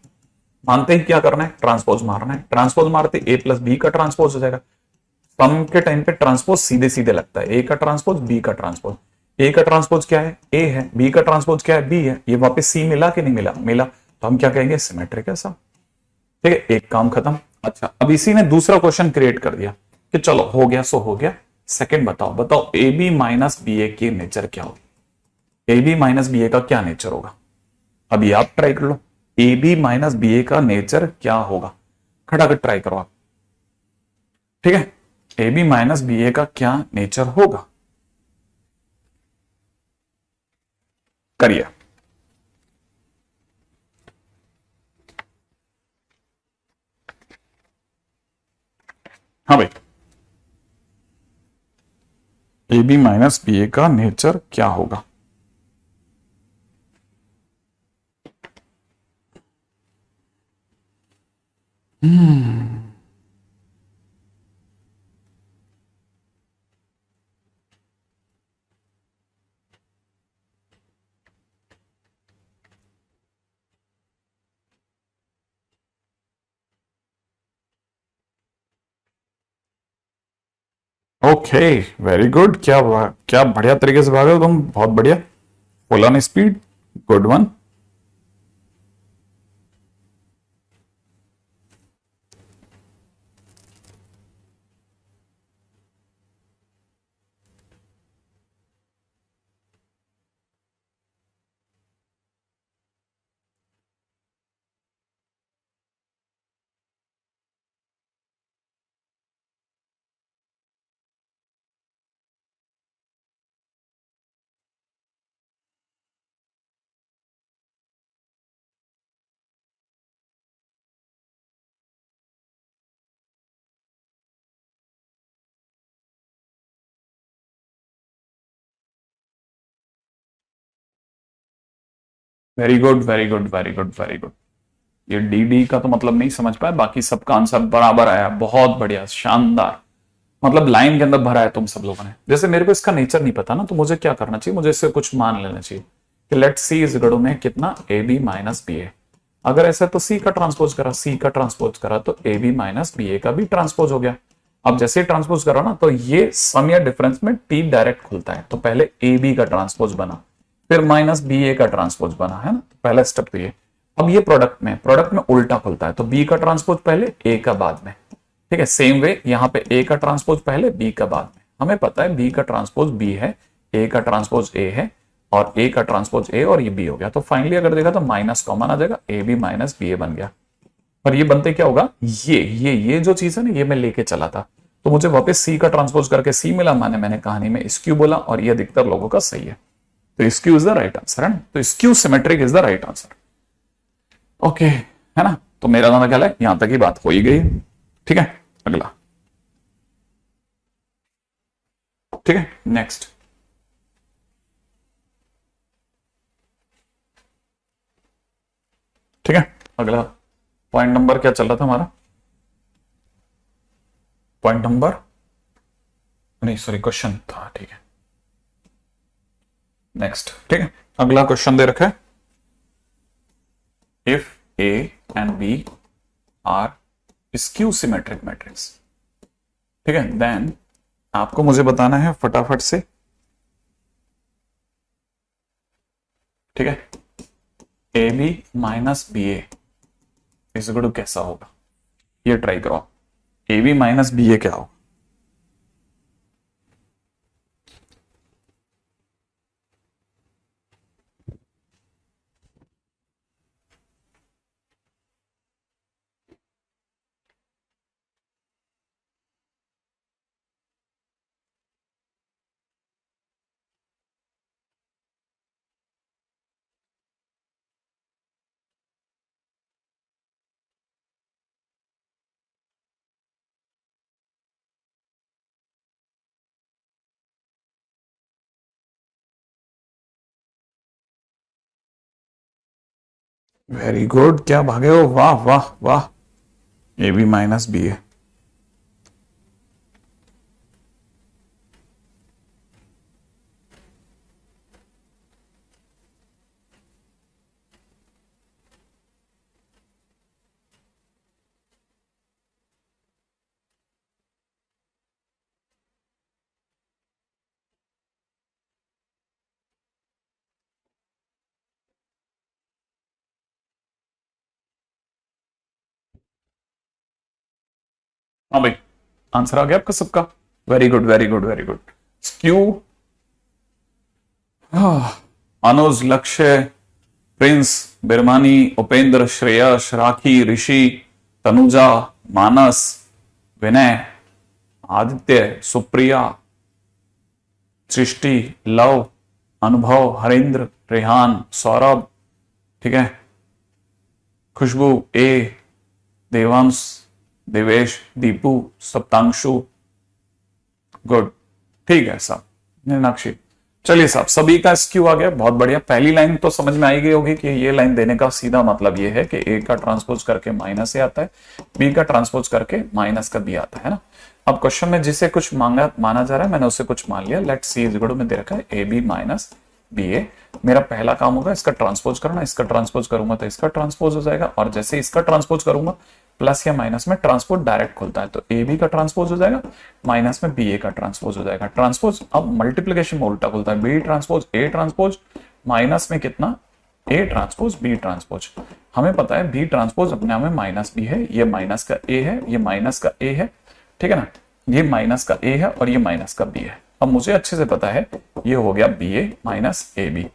मानते ही क्या करना है, ट्रांसपोज मारना है, ट्रांसपोज मारते ए प्लस बी का ट्रांसपोज हो जाएगा, सम के टाइम पे ट्रांसपोज सीधे सीधे लगता है, ए का ट्रांसपोज बी का ट्रांसपोज, ए का ट्रांसपोज क्या है, ए है, बी का ट्रांसपोज क्या है, बी है, ये वापस सी मिला कि नहीं मिला, मिला, तो हम क्या कहेंगे, सिमेट्रिक है सब। ठीक है, एक काम खत्म। अच्छा अब इसी ने दूसरा क्वेश्चन क्रिएट कर दिया कि चलो हो गया सो हो गया, सेकंड बताओ, बताओ ए बी माइनस बी ए की नेचर क्या होगी, ए बी माइनस बी ए का क्या नेचर होगा, अभी आप ट्राई कर लो, ए बी माइनस बी ए का नेचर क्या होगा, खटाखट ट्राई करो आप। ठीक है, ए बी माइनस बी ए का क्या नेचर होगा, करिए। हाँ भाई, ए बी माइनस बी ए का नेचर क्या होगा, ओके वेरी गुड, क्या क्या बढ़िया तरीके से भागे हो तुम, बहुत बढ़िया, full on speed, good one. Very good very good very good very good. ये डी डी का तो मतलब नहीं समझ पाया, बाकी सबका आंसर बराबर आया, बहुत बढ़िया, शानदार। मतलब लाइन के अंदर भरा है तुम सब लोगों ने। जैसे मेरे को इसका नेचर नहीं पता ना, तो मुझे क्या करना चाहिए, मुझे इससे कुछ मान लेना चाहिए कि लेट सी इज इक्वल में कितना, ए बी माइनस बी ए। अगर ऐसा तो सी का ट्रांसपोज करा, सी का ट्रांसपोज करा तो ए बी माइनस बी ए का भी ट्रांसपोज हो गया। अब जैसे ही ट्रांसपोज करा ना, तो ये सम या डिफरेंस में टी डायरेक्ट खुलता है, तो पहले ए बी का ट्रांसपोज बना, फिर माइनस बी ए का ट्रांसपोज बना, है ना, पहला स्टेप तो ये। अब ये प्रोडक्ट में उल्टा खुलता है, तो बी का ट्रांसपोज पहले, ए का बाद में। ठीक है, सेम वे यहां पे ए का ट्रांसपोज पहले, बी का बाद में। हमें पता है बी का ट्रांसपोज बी है, ए का ट्रांसपोज ए है, और ए का ट्रांसपोज ए, और ये बी हो गया। तो फाइनली अगर देखा तो माइनस कॉमन आ जाएगा, ए बी माइनस बी ए बन गया। और ये बनते क्या होगा, ये जो चीज है ना, ये मैं लेके चला था, तो मुझे वापस सी का ट्रांसपोज करके सी मिला। मैंने कहानी में स्क्यू बोला, और ये अधिकतर लोगों का सही है। तो skew is the right answer, है ना, तो skew symmetric is the right answer. Okay, है ना, तो मेरा नाम ख्याल है यहां तक ही बात हो ही गई। ठीक है, अगला। ठीक है, नेक्स्ट। ठीक है, अगला पॉइंट नंबर क्या चल रहा था हमारा, पॉइंट नंबर नहीं सॉरी क्वेश्चन था। ठीक है, नेक्स्ट। ठीक है, अगला क्वेश्चन दे रखा है, if A and B are skew symmetric matrix. ठीक है, देन आपको मुझे बताना है फटाफट से। ठीक है, A B minus B A is equal to कैसा होगा, ये ट्राई करो। A B minus B A क्या होगा। वेरी गुड, क्या भागे हो, वाह वाह वाह। A B minus B A. हाँ भाई, आंसर आ गया आपका सबका। Very good very good very good. Skew, Anuj, Lakshya, Prince, Birmani, Upendra, Shreyas, Rakhi, Rishi, Tanuja, Manas, Vinay, Aditya, Supriya, Srishti, Luv, Anubhav, Harendra, Rehan, Saurabh, ठीक है, खुशबू, ए, देवांश, देवेश, दीपू, सप्तांशु, गुड। ठीक है साहब, मीनाक्षी। चलिए साहब, सभी का स्क्यू आ गया, बहुत बढ़िया। पहली लाइन तो समझ में आई गई होगी कि ये लाइन देने का सीधा मतलब ये है कि ए का ट्रांसपोज करके माइनस ए आता है, बी का ट्रांसपोज करके माइनस का बी आता है ना। अब क्वेश्चन में जिसे कुछ माना जा रहा है, मैंने उसे कुछ मान लिया। Let C is equal to में दे रखा है A B minus B A. मेरा पहला काम होगा इसका ट्रांसपोज करना, इसका ट्रांसपोज करूंगा तो इसका ट्रांसपोज हो जाएगा, और जैसे इसका ट्रांसपोज करूंगा प्लस या माइनस में ट्रांसपोज डायरेक्ट खुलता है, तो ए बी का ट्रांसपोज हो जाएगा, माइनस में बी ए का ट्रांसपोज हो जाएगा। ट्रांसपोज अब मल्टीप्लीकेशन में उल्टा खुलता है, B transpose A transpose, minus में कितना, ए ट्रांसपोज बी ट्रांसपोज। हमें पता है बी ट्रांसपोज अपने आप में माइनस बी है, ये माइनस का ए है, ये माइनस का ए है, ठीक है ना, ये माइनस का ए है और ये माइनस का बी है। अब मुझे अच्छे से पता है ये हो गया B A minus A B.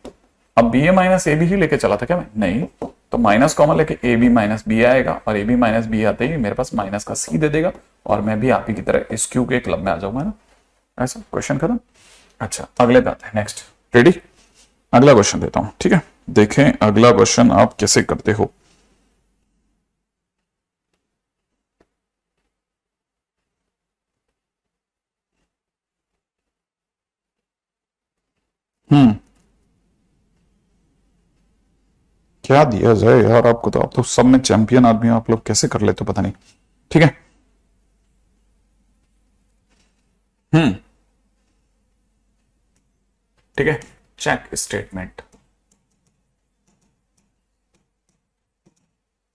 अब B A minus A B ही लेके चला था क्या मैं, नहीं, तो माइनस कॉमन लेके ए बी माइनस बी आएगा, और ए बी माइनस बी आते ही मेरे पास माइनस का सी दे देगा, और मैं भी आप ही की तरह इस क्यू के क्लब में आ जाऊंगा ना। ऐसा क्वेश्चन खत्म। अच्छा, अगले पे आते हैं, नेक्स्ट। रेडी, अगला क्वेश्चन देता हूं, ठीक है, देखें अगला क्वेश्चन आप कैसे करते हो। हम्म, क्या दिया जाए यार आपको, तो आप तो सब में चैंपियन आदमी हो, आप लोग कैसे कर लेते हो पता नहीं। ठीक है। हम्म। ठीक है, चेक स्टेटमेंट।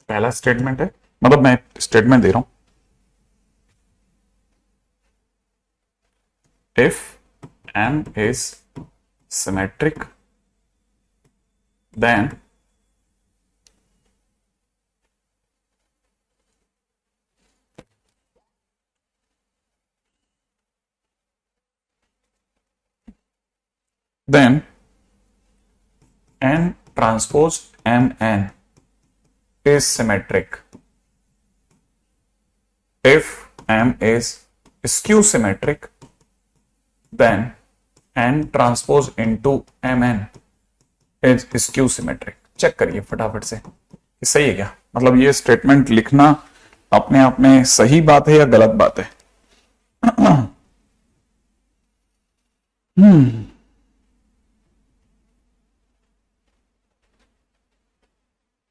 पहला स्टेटमेंट है, मतलब मैं स्टेटमेंट दे रहा हूं, if m is symmetric then then n transpose mn is symmetric. If m is skew symmetric then n transpose into mn is skew symmetric. Check करिए फटाफट से कि सही है क्या, मतलब ये स्टेटमेंट लिखना अपने आप में सही बात है या गलत बात है।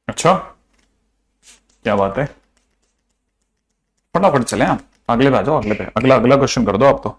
अच्छा, क्या बात है, फटाफट चले आप अगले पे आ जाओ, अगले पे, अगला अगला क्वेश्चन कर दो आप तो।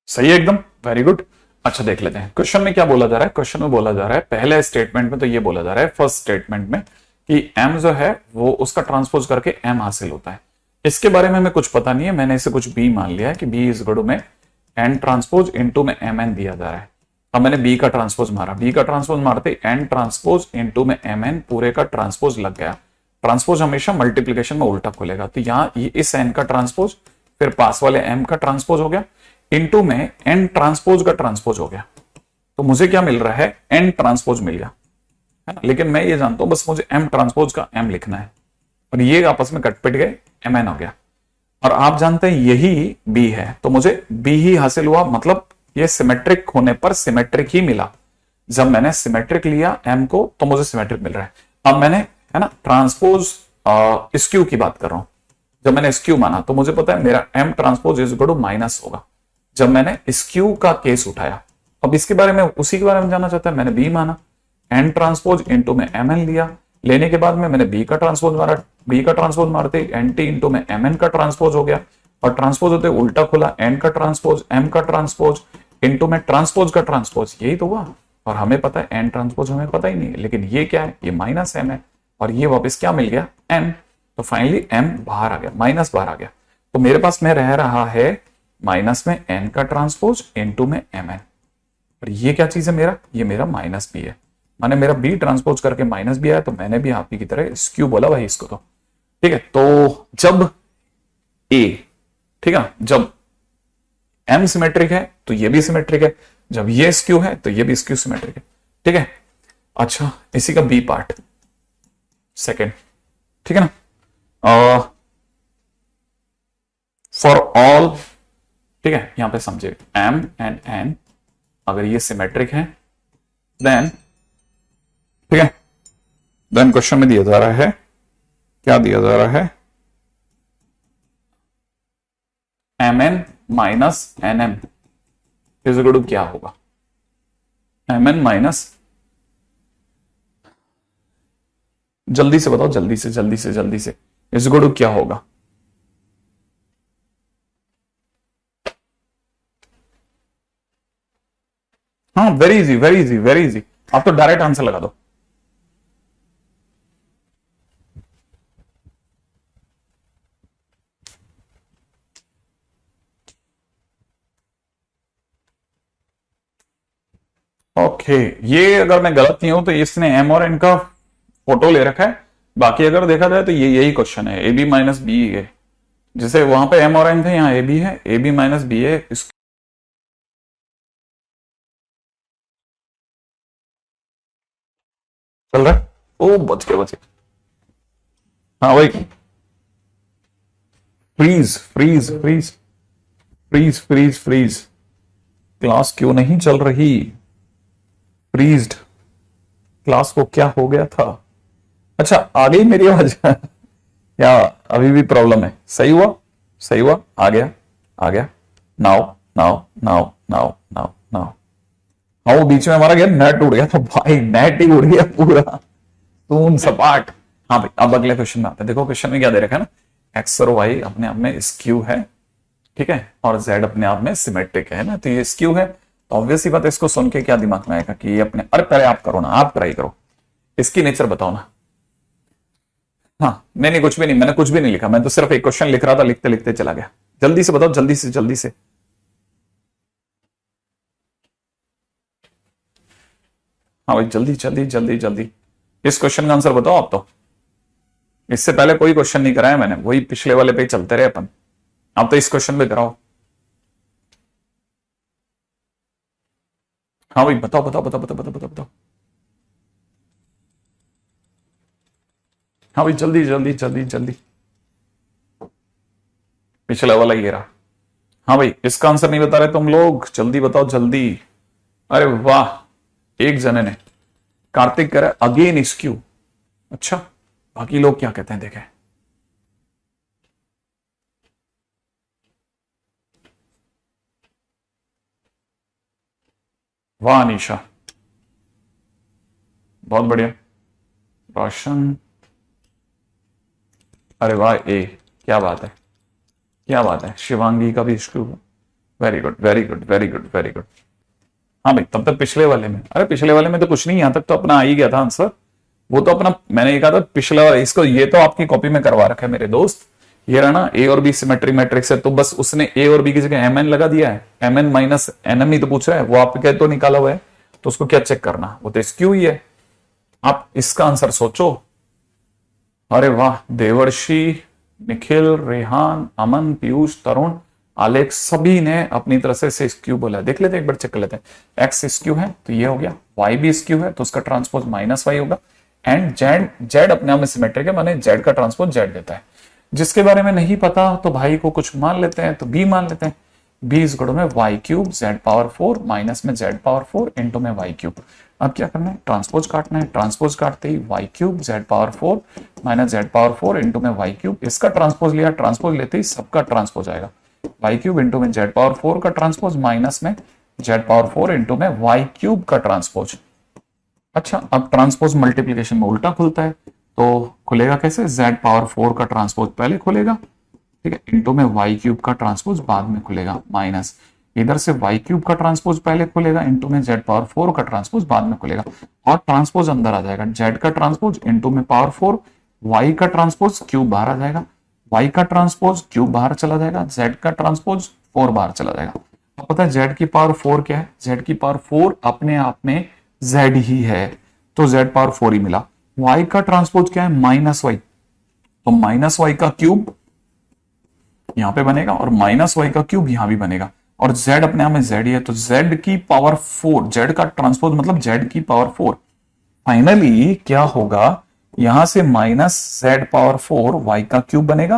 सही है एकदम, वेरी गुड। अच्छा देख लेते हैं क्वेश्चन में क्या बोला जा रहा है। क्वेश्चन में बोला जा रहा है, पहले स्टेटमेंट में तो ये बोला जा रहा है, फर्स्ट स्टेटमेंट में, कि m जो है वो उसका ट्रांसपोज करके m हासिल होता है। इसके बारे में हमें कुछ पता नहीं है, मैंने इसे कुछ b मान लिया है कि b इस गुड़ में n ट्रांसपोज इंटू में mn दिया जा रहा है। अब मैंने b का ट्रांसपोज मारा, b का ट्रांसपोज मारते n ट्रांसपोज इंटू में mn पूरे का ट्रांसपोज लग गया। ट्रांसपोज हमेशा मल्टीप्लीकेशन में उल्टा खुलेगा, तो यहां इस n का ट्रांसपोज फिर पास वाले m का ट्रांसपोज हो गया, इंटू में n ट्रांसपोज का ट्रांसपोज हो गया। तो मुझे क्या मिल रहा है, n ट्रांसपोज मिल गया, है ना। लेकिन मैं ये जानता हूं बस मुझे m ट्रांसपोज का m लिखना है, और ये आपस में कट पिट गए, mn हो गया। और आप जानते हैं यही b है, तो मुझे b ही हासिल हुआ, मतलब ये सिमेट्रिक होने पर सिमेट्रिक ही मिला। जब मैंने सिमेट्रिक लिया m को तो मुझे सिमेट्रिक मिल रहा है। अब मैंने, है ना, ट्रांसपोज स्क्यू की बात कर रहा हूं, जब मैंने स्क्यू माना तो मुझे पता है मेरा m transpose is equal to minus होगा, जब मैंने स्क्यू का केस उठाया। अब इसके बारे में, उसी के बारे में जानना चाहता है, मैंने बी माना, एन ट्रांसपोज इंटू में एम एन लिया, लेने के बाद में मैंने बी का ट्रांसपोज मारा, बी का ट्रांसपोज मारते एन टी इंटू में एम एन का ट्रांसपोज हो गया, और ट्रांसपोज होते उल्टा खुला, एन का ट्रांसपोज एम का ट्रांसपोज इंटू में ट्रांसपोज का ट्रांसपोज, यही तो हुआ। और हमें पता है एन ट्रांसपोज हमें पता ही नहीं है, लेकिन ये क्या है, ये माइनस एम है, और ये वापस क्या मिल गया, एम। तो फाइनली एम बाहर आ गया, माइनस बाहर आ गया। तो मेरे पास में रह रहा है माइनस में n का ट्रांसपोज इंटू में mn, और ये क्या चीज है मेरा, ये मेरा माइनस b है। मैंने मेरा b ट्रांसपोज करके माइनस b आया, तो मैंने भी आप ही की तरह स्क्यू बोला भाई इसको। तो ठीक है, तो जब a, ठीक है, जब m सिमेट्रिक है तो ये भी सिमेट्रिक है, जब ये स्क्यू है तो ये भी स्क्यू सिमेट्रिक है। ठीक है, अच्छा इसी का b पार्ट सेकेंड, ठीक है ना, फॉर ऑल, ठीक है, यहां पे समझे m एंड n अगर ये सिमेट्रिक है देन, ठीक है, देन क्वेश्चन में दिया जा रहा है, क्या दिया जा रहा है, mn minus nm is equal to क्या होगा, mn माइनस, जल्दी से बताओ, जल्दी से जल्दी से जल्दी से, इज इक्वल टू क्या होगा। हाँ very easy very easy very easy, आप तो डायरेक्ट आंसर लगा दो। ओके, ये अगर मैं गलत नहीं हूं तो इसने एम और एन का फोटो ले रखा है, बाकी अगर देखा जाए तो ये यही क्वेश्चन है, ए बी माइनस बी है, जैसे वहां पे एम और एन थे, यहाँ ए बी है, ए बी माइनस बी है, चल रहा है, ओ बच गए बच गए। हाँ भाई, freeze freeze freeze freeze freeze freeze, class क्यों नहीं चल रही? फ्रीज्ड। क्लास को क्या हो गया था? अच्छा, आ गई मेरी आवाज या अभी भी प्रॉब्लम है? सही हुआ, सही हुआ, आ गया, आ गया। Now now now now now now. हाँ, वो बीच में हमारा गया, नेट उड़ गया, तो भाई नेट ही उड़ गया पूरा, तून सपाट। हाँ भाई, अब अगले क्वेश्चन में आते हैं। देखो क्वेश्चन में क्या दे रखा है ना, एक्स और वाई अपने आप में स्क्यू है, ठीक है, और जेड अपने आप में सिमेट्रिक है ना, तो ये स्क्यू है, तो ऑब्वियसली बात है, इसको सुन के क्या दिमाग में आएगा कि ये अपने, अरे पहले आप करो ना, आप ट्राई करो, इसकी नेचर बताओ ना। हाँ, नहीं कुछ भी नहीं, मैंने कुछ भी नहीं लिखा, मैं तो सिर्फ एक क्वेश्चन लिख रहा था, लिखते लिखते चला गया। जल्दी से बताओ, जल्दी से जल्दी से। हाँ भाई, जल्दी जल्दी जल्दी जल्दी, इस क्वेश्चन का आंसर बताओ आप तो। इससे पहले कोई क्वेश्चन नहीं कराया मैंने, वही पिछले वाले पे ही चलते रहे अपन, आप तो इस क्वेश्चन पे कराओ। हाँ भाई, बताओ बताओ बताओ बताओ बताओ बताओ बताओ। हाँ भाई, जल्दी जल्दी जल्दी जल्दी, पिछला वाला ये रहा। हाँ भाई, इसका आंसर नहीं बता रहे तुम लोग, जल्दी बताओ जल्दी। अरे वाह, एक जने ने, कार्तिक कह रहा है अगेन स्क्यू। अच्छा, बाकी लोग क्या कहते हैं देखें। वाह अनीशा, बहुत बढ़िया। रोशन, अरे वाह, ए, क्या बात है, क्या बात है। शिवांगी का भी skew, very good very good very good very good. हाँ भाई, तब तक पिछले वाले में, अरे पिछले वाले में तो कुछ नहीं, यहां तक तो अपना आ ही गया था आंसर, वो तो अपना, मैंने ये कहा था पिछला वाला, इसको ये तो आपकी कॉपी में करवा रखा है मेरे दोस्त, ये रहा ना, ए और बी सिमेट्री मैट्रिक्स है, तो बस उसने ए और बी की जगह एम एन लगा दिया है, M N minus N M ही तो पूछ रहा है, वो आपके तो निकाला हुआ है, तो उसको क्या चेक करना, वो तो स्क्यू ही है। आप इसका आंसर सोचो। अरे वाह, देवर्षि, निखिल, रेहान, अमन, पीयूष, तरुण, आलेख, सभी ने अपनी तरह से स्क्यू बोला है। देख लेते हैं, एक बार चेक कर लेते हैं। एक्स स्क्यू है तो ये हो गया, वाई भी स्क्यू है तो उसका ट्रांसपोज माइनस वाई होगा, एंड जेड, जेड अपने आप में सिमेट्रिक है, माने जेड का ट्रांसपोज जेड देता है। जिसके बारे में नहीं पता तो भाई को कुछ मान लेते हैं, तो बी मान लेते हैं। बी इज इक्वल में Y cube Z power 4 minus में जेड पावर 4 इंटू में वाई क्यूब। अब क्या करना है, ट्रांसपोज काटना है, ट्रांसपोज काटते ही Y cube Z power 4 minus Z power 4 into में वाई क्यूब, इसका ट्रांसपोज लिया, ट्रांसपोज लेते ही सबका ट्रांसपोज आएगा, वाई क्यूब इंटू में जेड पावर 4 का ट्रांसपोज माइनस में जेड पावर 4 इंटू में वाई क्यूब का ट्रांसपोज। अच्छा, अब ट्रांसपोज मल्टीप्लीकेशन में उल्टा खुलता है, तो खुलेगा कैसे, z पावर 4 का ट्रांसपोज पहले खुलेगा, ठीक है, इंटू में y क्यूब का ट्रांसपोज बाद में खुलेगा, माइनस इधर से y क्यूब का ट्रांसपोज पहले खुलेगा, इंटू में z पावर 4 का ट्रांसपोज बाद में खुलेगा, और ट्रांसपोज अंदर आ जाएगा, z का ट्रांसपोज इंटू में पावर 4, y का ट्रांसपोज क्यूब बाहर आ जाएगा, y का ट्रांसपोज क्यूब बाहर चला जाएगा, z का ट्रांसपोज 4 बाहर चला जाएगा। अब पता है z की पावर 4 क्या है, z की पावर 4 अपने आप में z ही है, तो z पावर 4 ही मिला। y का ट्रांसपोज क्या है, माइनस वाई, तो माइनस वाई का क्यूब यहां पे बनेगा और माइनस वाई का क्यूब यहां भी बनेगा, और z अपने आप में z ही है, तो z की पावर 4, z का ट्रांसपोज मतलब z की पावर 4। फाइनली क्या होगा, यहां से माइनस z पावर 4 y का क्यूब बनेगा,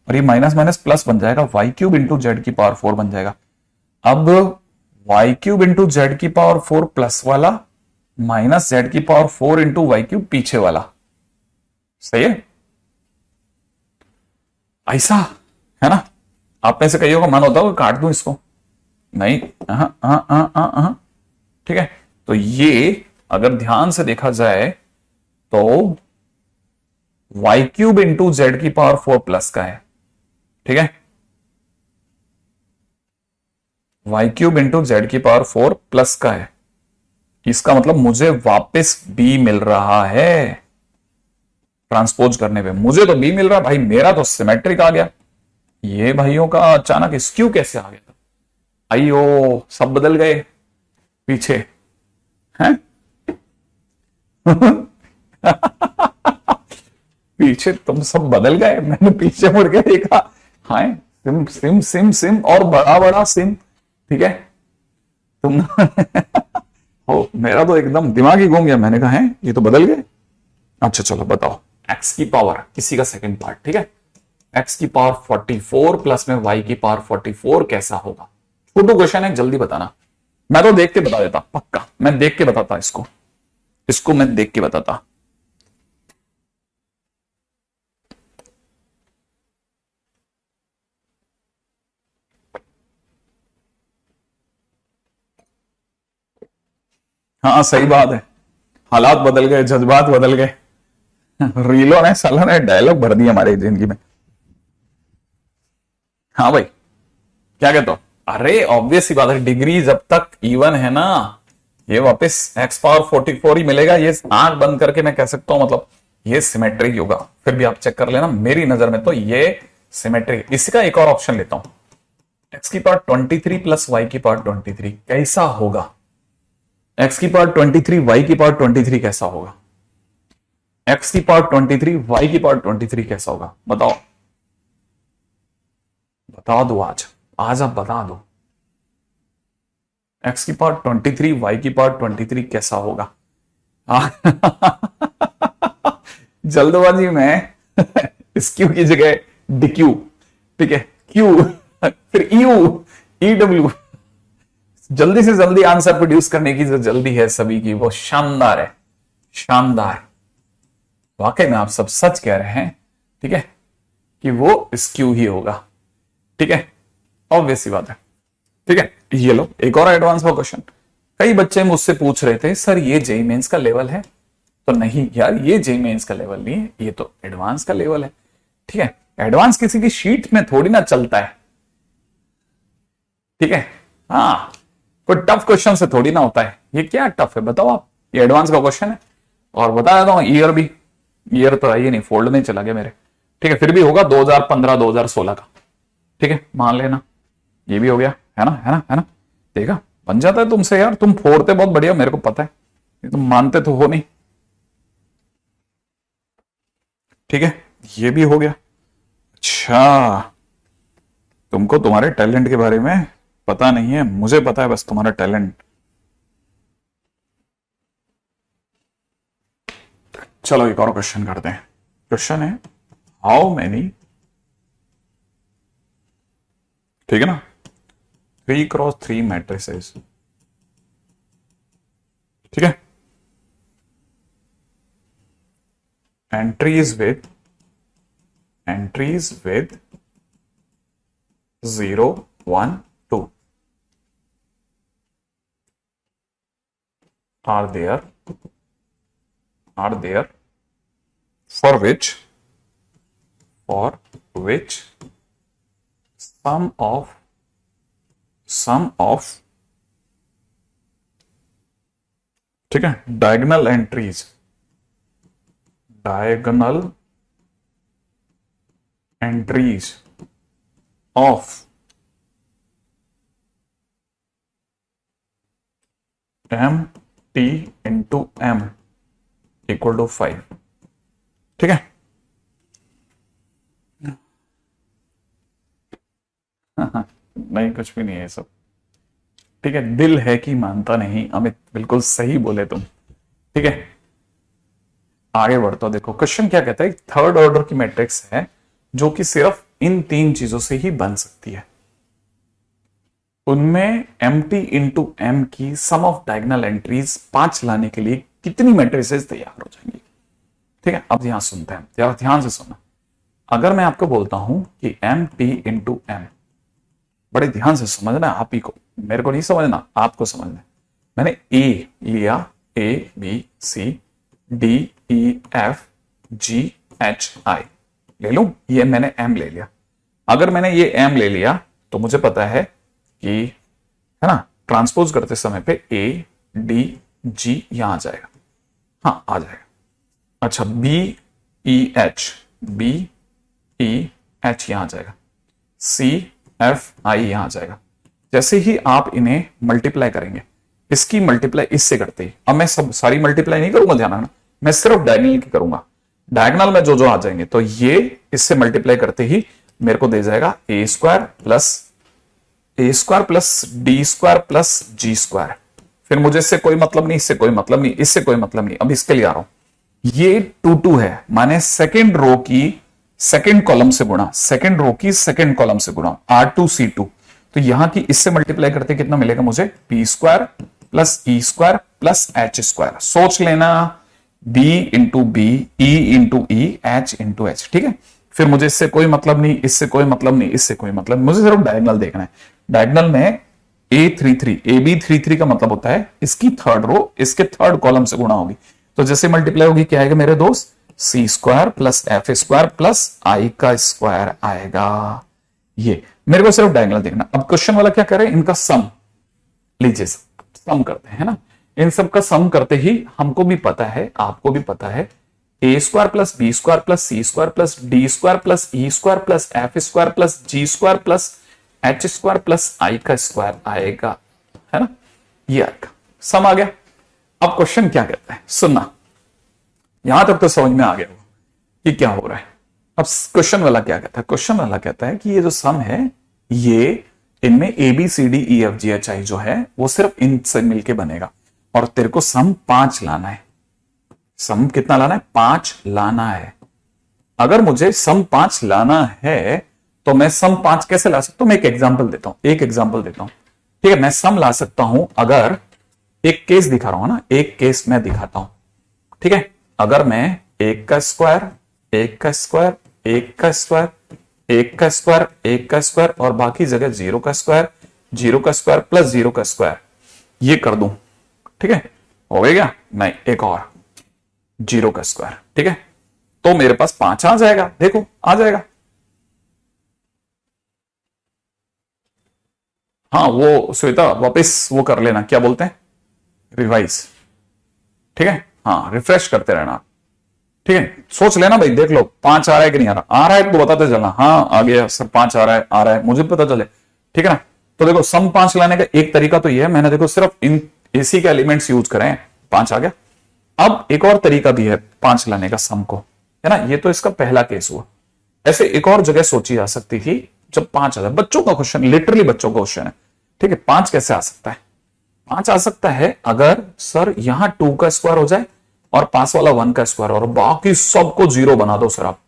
और ये माइनस माइनस प्लस बन जाएगा, y क्यूब इंटू जेड की पावर 4 बन जाएगा। अब y क्यूब इंटू जेड की पावर 4 प्लस वाला माइनस जेड की पावर 4 इंटू वाई क्यूब पीछे वाला, सही है, ऐसा है ना। आप में से कई होगा मन होता होगा काट दूं इसको, नहीं, ठीक है। तो ये अगर ध्यान से देखा जाए तो वाई क्यूब इंटू जेड की पावर 4 प्लस का है, ठीक है, वाई क्यूब इंटू जेड की पावर 4 प्लस का है, इसका मतलब मुझे वापस बी मिल रहा है, ट्रांसपोज करने पे मुझे तो बी मिल रहा है भाई, मेरा तो सिमेट्रिक आ गया। ये भाइयों का अचानक स्क्यू कैसे आ गया था, आइयो सब बदल गए पीछे हैं पीछे तुम सब बदल गए, मैंने पीछे मुड़ के देखा, हाय सिम सिम सिम सिम और बड़ा बड़ा सिम, ठीक है तुम हो, मेरा तो एकदम दिमाग ही घूम गया, मैंने कहा है ये तो बदल गए। अच्छा चलो बताओ, x की पावर, किसी का सेकंड पार्ट, ठीक है, x की पावर 44 प्लस में y की पावर 44 कैसा होगा। छोटू क्वेश्चन है, जल्दी बताना। मैं तो देख के बता देता, पक्का मैं देख के बताता इसको, इसको मैं देख के बताता। हाँ सही बात है, हालात बदल गए, जज्बात बदल गए। रीलों ने साला ने डायलॉग भर दिए हमारी जिंदगी में। हाँ भाई, क्या कहते हो? अरे ऑब्वियस ही बात है, डिग्री जब तक इवन है ना, ये वापस x पावर 44 ही मिलेगा। ये आंख बंद करके मैं कह सकता हूं, मतलब ये सिमेट्रिक होगा। फिर भी आप चेक कर लेना, मेरी नजर में तो ये सिमेट्रिक। इसका एक और ऑप्शन लेता हूं, x की पावर 23 प्लस y की पावर 23 कैसा होगा? x की पावर 23 y की पावर 23 कैसा होगा? x की पावर 23 y की पावर 23 कैसा होगा? बताओ, बता दो आज, आज आप बता दो x की पावर 23 y की पावर 23 कैसा होगा? जल्दबाजी में इस क्यू की जगह डिक्यू, ठीक है, क्यू फिर यू ई डब्ल्यू। जल्दी से जल्दी आंसर प्रोड्यूस करने की जो जल्दी है सभी की, वो शानदार है, शानदार। वाकई में आप सब सच कह रहे हैं, ठीक है, कि वो स्क्यू ही होगा, ठीक है, ऑब्वियस सी बात है, ठीक है। ये लो एक और एडवांस का क्वेश्चन। कई बच्चे मुझसे पूछ रहे थे सर ये जेईई मेंस का लेवल है, तो नहीं यार, ये जेईई मेंस का लेवल नहीं है, ये तो एडवांस का लेवल है, ठीक है। एडवांस किसी की शीट में थोड़ी ना चलता है, ठीक है। हाँ, कोई टफ क्वेश्चन से थोड़ी ना होता है। ये क्या टफ है बताओ आप? ये एडवांस का क्वेश्चन है, और बता देता हूं ईयर भी, ईयर तो आइए नहीं, फोल्ड में चला गया मेरे, ठीक है। फिर भी होगा 2015 2016 का, ठीक है, मान लेना ये भी हो गया, है ना, है ना, है ना। देखा, बन जाता है तुमसे यार, तुम फोड़ते बहुत बढ़िया, मेरे को पता है, तुम मानते तो हो नहीं, ठीक है। ये भी हो गया। अच्छा, तुमको तुम्हारे टैलेंट के बारे में पता नहीं है, मुझे पता है बस तुम्हारा टैलेंट। चलो एक और क्वेश्चन करते हैं। क्वेश्चन है हाउ मेनी, ठीक है ना, 3x3 मैट्रिसेस, ठीक है, entries with 0 1 2 are there for which sum of, ठीक है, diagonal entries of m t into m equal to 5, ठीक है। नहीं, कुछ भी नहीं है सब, ठीक है। दिल है कि मानता नहीं, अमित बिल्कुल सही बोले तुम, ठीक है। आगे बढ़ता, देखो क्वेश्चन क्या कहता है, थर्ड ऑर्डर की मैट्रिक्स है जो कि सिर्फ इन 3 चीजों से ही बन सकती है। उनमें mt इंटू m की सम ऑफ डायगोनल एंट्रीज 5 लाने के लिए कितनी मैट्रिसेस तैयार हो जाएंगी, ठीक है। अब यहां सुनते हैं, जरा ध्यान से सुनना। अगर मैं आपको बोलता हूं कि mt इंटू m, बड़े ध्यान से समझना, आप ही को, मेरे को नहीं समझना, आपको समझना। मैंने a लिया, a b c d e f g h i ले लूं, ये मैंने m ले लिया। अगर मैंने ये m ले लिया तो मुझे पता है कि, है ना, ट्रांसपोज करते समय पे a d g यहां आ जाएगा, हाँ आ जाएगा। अच्छा, b e h यहां आ जाएगा, c f i यहां आ जाएगा। जैसे ही आप इन्हें मल्टीप्लाई करेंगे, इसकी मल्टीप्लाई इससे करते ही, अब मैं सब सारी मल्टीप्लाई नहीं करूंगा, ध्यान रखना, मैं सिर्फ डायगोनल की करूंगा। डायगोनल में जो जो आ जाएंगे, तो ये इससे मल्टीप्लाई करते ही मेरे को दे जाएगा a square plus D square plus G square. फिर मुझे इससे कोई मतलब नहीं, इससे कोई मतलब नहीं, इससे कोई मतलब नहीं। अब इसके लिए आ रहा हूं, ये 2 है, माने सेकेंड रो की सेकेंड कॉलम से गुणा, सेकेंड रो की सेकेंड कॉलम से गुणा, R2 C2, तो यहां की इससे मल्टीप्लाई करते कितना मिलेगा मुझे, B square plus E square plus H square. सोच लेना, B into B, E into E, H into H. ठीक है, फिर मुझे इससे कोई मतलब नहीं, इससे कोई मतलब नहीं, इससे कोई मतलब नहीं, मुझे सिर्फ डायगोनल देखना है। डायगोनल में A33, AB33 का मतलब होता है इसकी थर्ड रो इसके थर्ड कॉलम से गुणा होगी। तो जैसे मल्टीप्लाई होगी क्या आएगा मेरे दोस्त, C square plus F square plus I का स्क्वायर आएगा। ये मेरे को सिर्फ डायगोनल देखना। अब क्वेश्चन वाला क्या करे, इनका सम लीजिए, सम करते हैं ना। इन सब का सम करते ही हमको भी पता है, आपको भी पता है, A square plus B square plus C square plus D square plus E square plus F square plus G square plus H square plus I का स्क्वायर आएगा, है ना, ये आएगा। सम आ गया। अब क्वेश्चन क्या कहता है, सुनना, यहां तक तो समझ में आ गया कि क्या हो रहा है। अब क्वेश्चन वाला क्या कहता है, क्वेश्चन वाला कहता है कि ये जो सम है, ये इनमें A B C D E F G H I जो है वो सिर्फ इनसे मिलके बनेगा, और तेरे को सम 5 लाना है। सम कितना लाना है, 5 लाना है। अगर मुझे सम 5 लाना है तो मैं सम 5 कैसे ला सकता हूं, मैं एक एग्जांपल देता हूं, एक एग्जांपल देता हूं। ठीक है, मैं सम ला सकता हूं, अगर एक केस दिखा रहा हूं ना, एक केस मैं दिखाता हूं। ठीक है, अगर मैं 1 का स्क्वायर, 1 का स्क्वायर, 1 का स्क्वायर, 1 का स्क्वायर, 1 का स्क्वायर और बाकी जगह 0 का स्क्वायर, 0 का स्क्वायर प्लस 0 का स्क्वायर ये कर दूं, ठीक है, हो गया। नहीं, एक और 0 का स्क्वायर। ठीक है, तो मेरे पास 5 आ जाएगा, देखो आ जाएगा। हाँ, वो श्वेता वापस वो कर लेना, क्या बोलते हैं, रिवाइज। ठीक है, हाँ, रिफ्रेश करते रहना। ठीक है, सोच लेना भाई, देख लो 5 आ रहा है कि नहीं आ रहा, आ रहा है तो बताते चलना, हाँ आ गया सर 5 आ रहा है, आ रहा है, मुझे पता चले। ठीक है ना, तो देखो सम 5 लाने का एक तरीका तो ये है, मैंने देखो सिर्फ इन इसी के एलिमेंट्स यूज करें, 5 आ गया। अब एक और तरीका भी है 5 लाने का सम को, है ना, ये तो इसका पहला केस हुआ। ऐसे एक और जगह सोची जा सकती थी जब 5 आ जाए, बच्चों का क्वेश्चन, लिटरली बच्चों का क्वेश्चन है। ठीक है, 5 कैसे आ सकता है, 5 आ सकता है अगर सर यहां 2 का स्क्वायर हो जाए और पास वाला 1 का स्क्वायर और बाकी सबको 0 बना दो सर, आप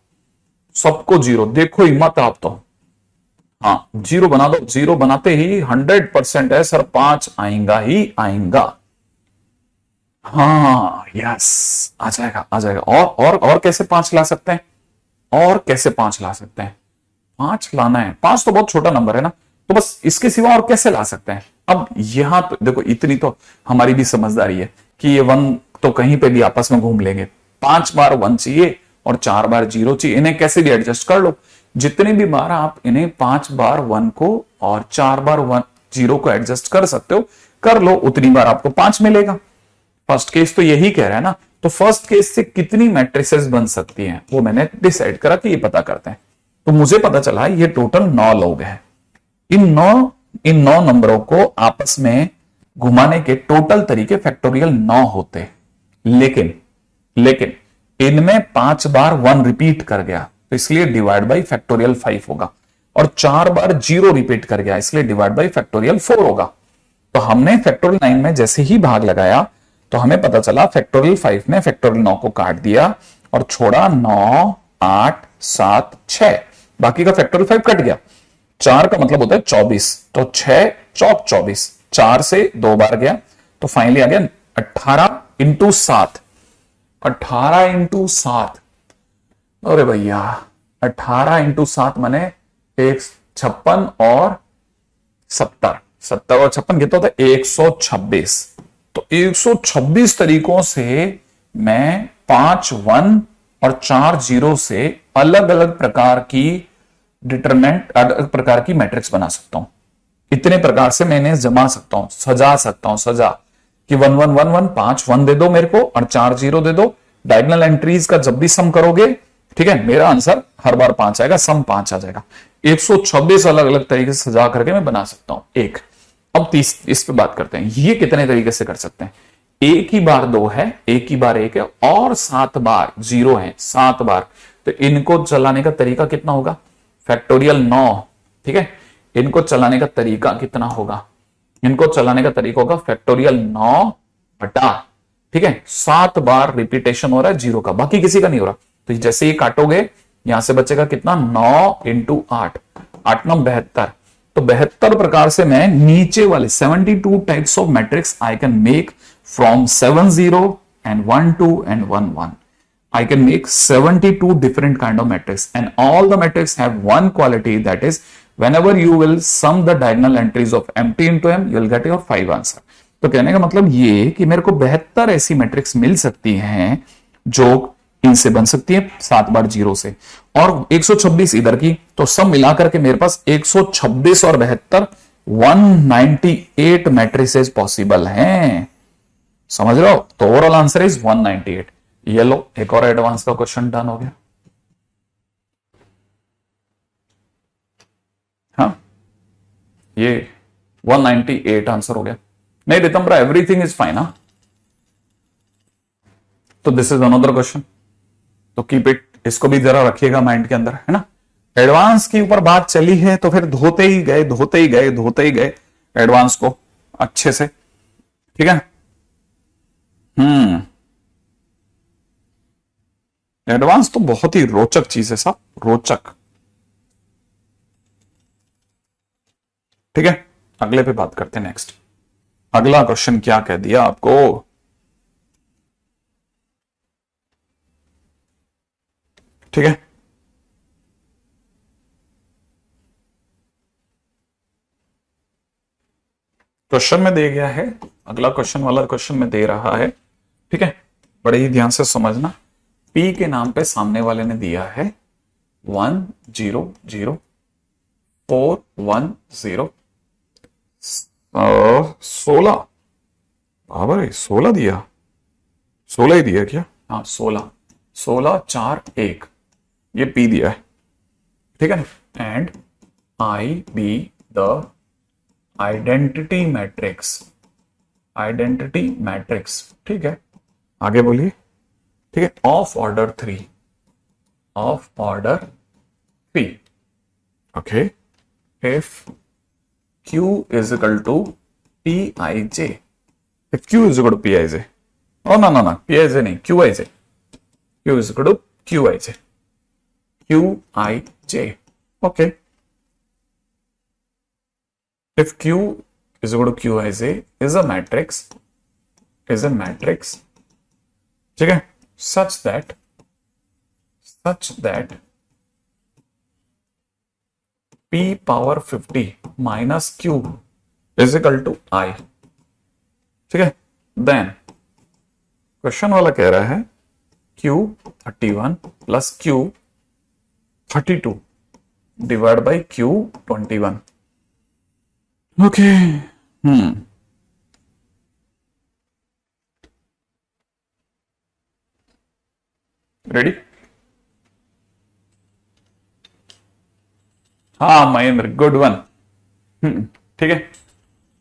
सबको 0, देखो हिम्मत आप तो, हाँ 0 बना दो। 0 बनाते ही 100% है सर 5 आएगा ही आएगा। हाँ यस, आ जाएगा आ जाएगा। और कैसे 5 ला सकते हैं, और कैसे 5 ला सकते हैं, 5 लाना है, 5 तो बहुत छोटा नंबर है ना, तो बस इसके सिवा और कैसे ला सकते हैं। अब यहां तो देखो, इतनी तो हमारी भी समझदारी है कि ये 1 तो कहीं पे भी आपस में घूम लेंगे, 5 बार 1 चाहिए और 4 बार 0 चाहिए, इन्हें कैसे भी एडजस्ट कर लो। जितने भी बार आप इन्हें 5 बार 1 को और 4 बार 1 0 को एडजस्ट कर सकते हो, कर लो, उतनी बार आपको 5 मिलेगा। फर्स्ट केस तो यही कह रहा है ना, तो फर्स्ट केस से कितनी मैट्रिसेस बन सकती हैं वो मैंने डिसाइड करा कि ये पता करते हैं। तो मुझे पता चला ये टोटल 9 लोग हैं। इन 9 नंबरों को आपस में घुमाने के टोटल तरीके फैक्टोरियल 9 होते, लेकिन इनमें 5 बार 1 रिपीट कर गया तो इसलिए डिवाइड बाई फैक्टोरियल 5 होगा, और 4 बार 0 रिपीट कर गया इसलिए डिवाइड बाई फैक्टोरियल 4 होगा। तो हमने फैक्टोरियल 9 में जैसे ही भाग लगाया तो हमें पता चला फैक्टोरियल 5 ने फैक्टोरियल 9 को काट दिया और छोड़ा 9, 8, 7, 6, बाकी का फैक्टोरियल 5 कट गया। 4 का मतलब होता है 24, तो 6 चौक 24, 4 से 2 बार गया तो फाइनली आ गया 18 इंटू 7, 18 इंटू 7, अरे भैया 18 इंटू 7 माने 56 और 70, 70 और 56 कितना होता है 126। तो 126 तरीकों से मैं 5 1 और 4 0 से अलग अलग प्रकार की डिटरमिनेंट, अलग प्रकार की मैट्रिक्स बना सकता हूं। इतने प्रकार से मैंने जमा सकता हूं, सजा सकता हूं, सजा कि 1 1 1 1 5 1 दे दो मेरे को और 4 0 दे दो। डायगोनल एंट्रीज का जब भी सम करोगे, ठीक है, मेरा आंसर हर बार 5 आएगा, सम 5 आ जाएगा। 126 अलग अलग तरीके से सजा करके मैं बना सकता हूं एक। अब इस पे बात करते हैं, ये कितने तरीके से कर सकते हैं। एक ही बार 2 है, एक ही बार 1 है और 7 बार 0 है, 7 बार, तो इनको चलाने का तरीका कितना होगा, फैक्टोरियल 9। ठीक है, इनको चलाने का तरीका कितना होगा, इनको चलाने का तरीका होगा फैक्टोरियल 9 बटा, ठीक है, 7 बार रिपीटेशन हो रहा है 0 का, बाकी किसी का नहीं हो रहा। तो जैसे ही काटोगे यहां से बचेगा कितना, 9 इंटू 8, 8 9 72, तो 72 प्रकार से मैं नीचे वाले 72 types of matrix I can make from 70 and 12 and 11. I can make 72 different kind of matrix, and all the matrix have one quality, that is whenever you will sum the diagonal entries of empty into M, you will get your 5 answer. तो कहने का मतलब ये कि मेरे को 72 ऐसी matrix मिल सकती हैं जो इनसे बन सकती है 7 बार 0 से, और 126 इधर की, तो सब मिलाकर के मेरे पास 126 और 72 198 मैट्रिसेस पॉसिबल हैं। समझ रहे हो? तो ओवरऑल आंसर इज 198। ये लो, एक और एडवांस का क्वेश्चन डन हो गया। हाँ, ये 198 आंसर हो गया। नहीं रितंबरा, एवरीथिंग इज फाइन। हाँ, तो दिस इज अनदर क्वेश्चन, तो कीप इट, इसको भी जरा रखिएगा माइंड के अंदर, है ना। एडवांस के ऊपर बात चली है तो फिर धोते ही गए एडवांस को अच्छे से, ठीक है। एडवांस तो बहुत ही रोचक चीज है साहब, रोचक। ठीक है, अगले पे बात करते हैं। नेक्स्ट, अगला क्वेश्चन क्या कह दिया आपको? ठीक है, क्वेश्चन में दे गया है, अगला क्वेश्चन वाला क्वेश्चन में दे रहा है, ठीक है। बड़े ही ध्यान से समझना। P के नाम पे सामने वाले ने दिया है 1 0 0 4 1 0 16। बाबा 16 दिया, 16 ही दिया क्या? हाँ 16 16 4 1, ये P दिया है, ठीक है ना। And I be the identity matrix, ठीक है। आगे बोलिए, ठीक है। Of order 3, okay. If Q is equal to Pij, if Q is equal to Pij, oh no, Pij नहीं, Qij, Q is equal to Qij, okay। If Q is equal to Qij is a matrix, ठीक है, such that P power 50 minus Q is equal to I, ठीक है। Then question वाला कह रहा है Q 31 plus Q 32 divided by Q 21, okay. Ready? हाँ Mahendra, good one. ठीक है,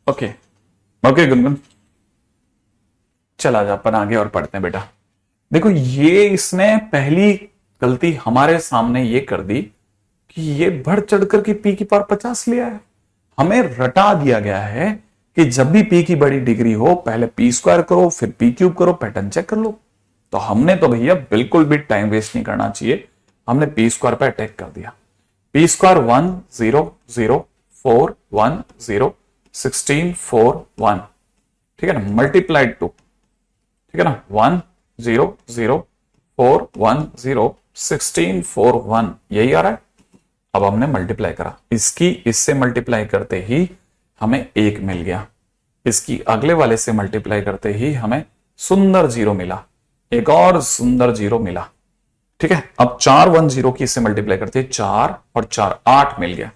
ओके गुनगुन, चला जा अपन आगे और पढ़ते हैं बेटा। देखो, ये इसने पहली गलती हमारे सामने ये कर दी कि ये बढ़ चढ़कर के P की पावर 50 लिया है। हमें रटा दिया गया है कि जब भी P की बड़ी डिग्री हो पहले P स्क्वायर करो फिर P क्यूब करो, पैटर्न चेक कर लो। तो हमने तो भैया बिल्कुल भी टाइम वेस्ट नहीं करना चाहिए, हमने P स्क्वायर पे अटैक कर दिया। P स्क्वायर 1 0 0 4 1 0 16 4 1, ठीक है ना, मल्टीप्लाइड 2, ठीक है ना, 1 0 0 4 1 0 16 4 1, यही आ रहा है। अब हमने मल्टीप्लाई करा, इसकी इससे मल्टीप्लाई करते ही हमें 1 मिल गया, इसकी अगले वाले से मल्टीप्लाई करते ही हमें सुंदर 0 मिला, एक और सुंदर 0 मिला, ठीक है। अब 4 1 0 की इससे मल्टीप्लाई करते 4 और 4 8 मिल गया,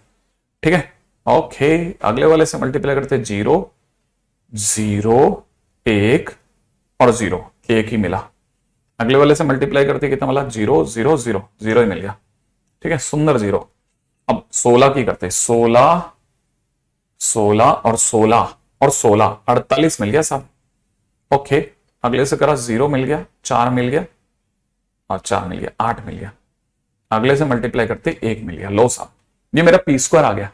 ठीक है, ओके। अगले वाले से मल्टीप्लाई करते 0 0 1 और 0, 1 ही मिला। अगले वाले से मल्टीप्लाई करते कितना मिला? 0 0 0, 0 ही मिल गया, ठीक है, सुंदर 0। अब 16 की करते 16 16 और 16 और 16 48 मिल गया साहब, ओके। अगले से करा 0 मिल गया, 4 मिल गया और 4 मिल गया, 8 मिल गया। अगले से मल्टीप्लाई करते 1 मिल गया, लो साहब, ये मेरा P स्क्वायर आ गया,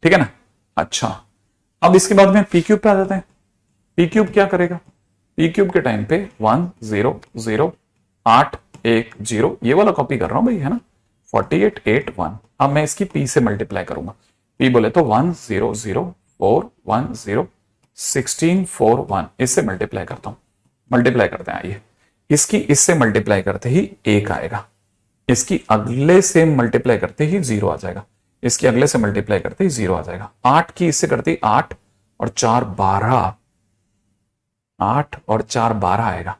ठीक है ना। अच्छा, अब इसके बाद में P क्यूब पे आ जाते हैं। P क्यूब क्या करेगा? P क्यूब के टाइम पे 1 0 0 8 1 0, ये वाला कॉपी कर रहा हूं भाई, है ना, 48 8 1। अब मैं इसकी P से मल्टीप्लाई करूंगा, पी बोले तो 1004101641 इससे मल्टीप्लाई करता हूं, मल्टीप्लाई करते हैं। आइए इसकी इससे मल्टीप्लाई करते ही 1 आएगा, इसकी अगले से मल्टीप्लाई करते ही 0 आ जाएगा, इसके अगले से मल्टीप्लाई करते ही 0 आ जाएगा। 8 की इससे करते 8 और 4 12, 8 और 4 12 आएगा।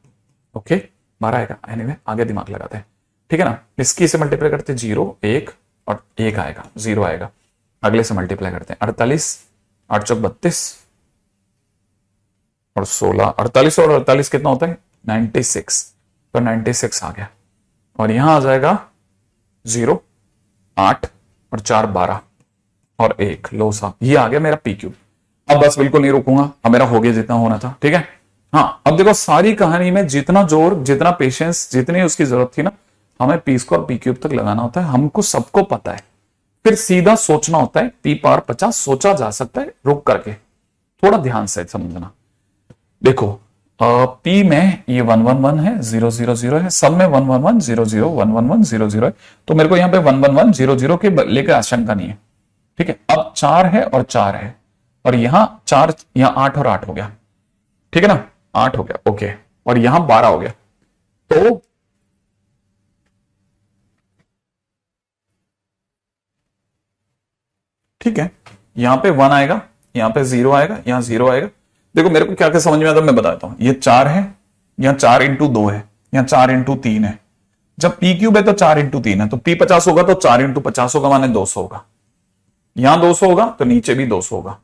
ओके 12 आएगा। एनीवे आगे दिमाग लगाते हैं, ठीक है ना। इसकी से मल्टीप्लाई करते 0 1 और 1 आएगा, 0 आएगा। अगले से मल्टीप्लाई करते हैं 48, 8 चौक 32 और 16, 48 और 48 कितना होता है 96, तो 96 आ गया। और यहां आ जाएगा 0 8 और 4 12 और 1 लो सा, ये आ गया मेरा पी क्यूब। अब बस बिल्कुल नहीं रुकूंगा, अब मेरा हो गया जितना होना था, ठीक है। हाँ अब देखो सारी कहानी में जितना जोर, जितना पेशेंस, जितनी उसकी जरूरत थी ना, हमें पी स्क्वायर पी क्यूब तक लगाना होता है। हमको सबको पता है, फिर सीधा सोचना होता है। पी पावर 50 सोचा जा सकता है रुक करके, थोड़ा ध्यान से समझना। देखो पी में ये 111 है, 000 है, सब में 111 00 111 00 है, तो मेरे को यहां पे 111 00 के लेकर आशंका नहीं है, ठीक है। अब 4 है और 4 है, और यहां 4, यहां 8 और 8 हो गया, ठीक है ना, 8 हो गया, ओके। और यहां 12 हो गया, तो ठीक है, यहां पे 1 आएगा, यहां पे 0 आएगा, यहां 0 आएगा। देखो मेरे को क्या क्या समझ में आता है मैं बताता हूं। ये 4 है, यहां 4 इंटू 2 है, यहां 4 इंटू 3 है। जब पी क्यूब है तो 4 इंटू 3 है, तो पी 50 होगा तो 4 इंटू 50 होगा, माने 200 होगा। यहां 200 होगा तो नीचे भी 200 होगा।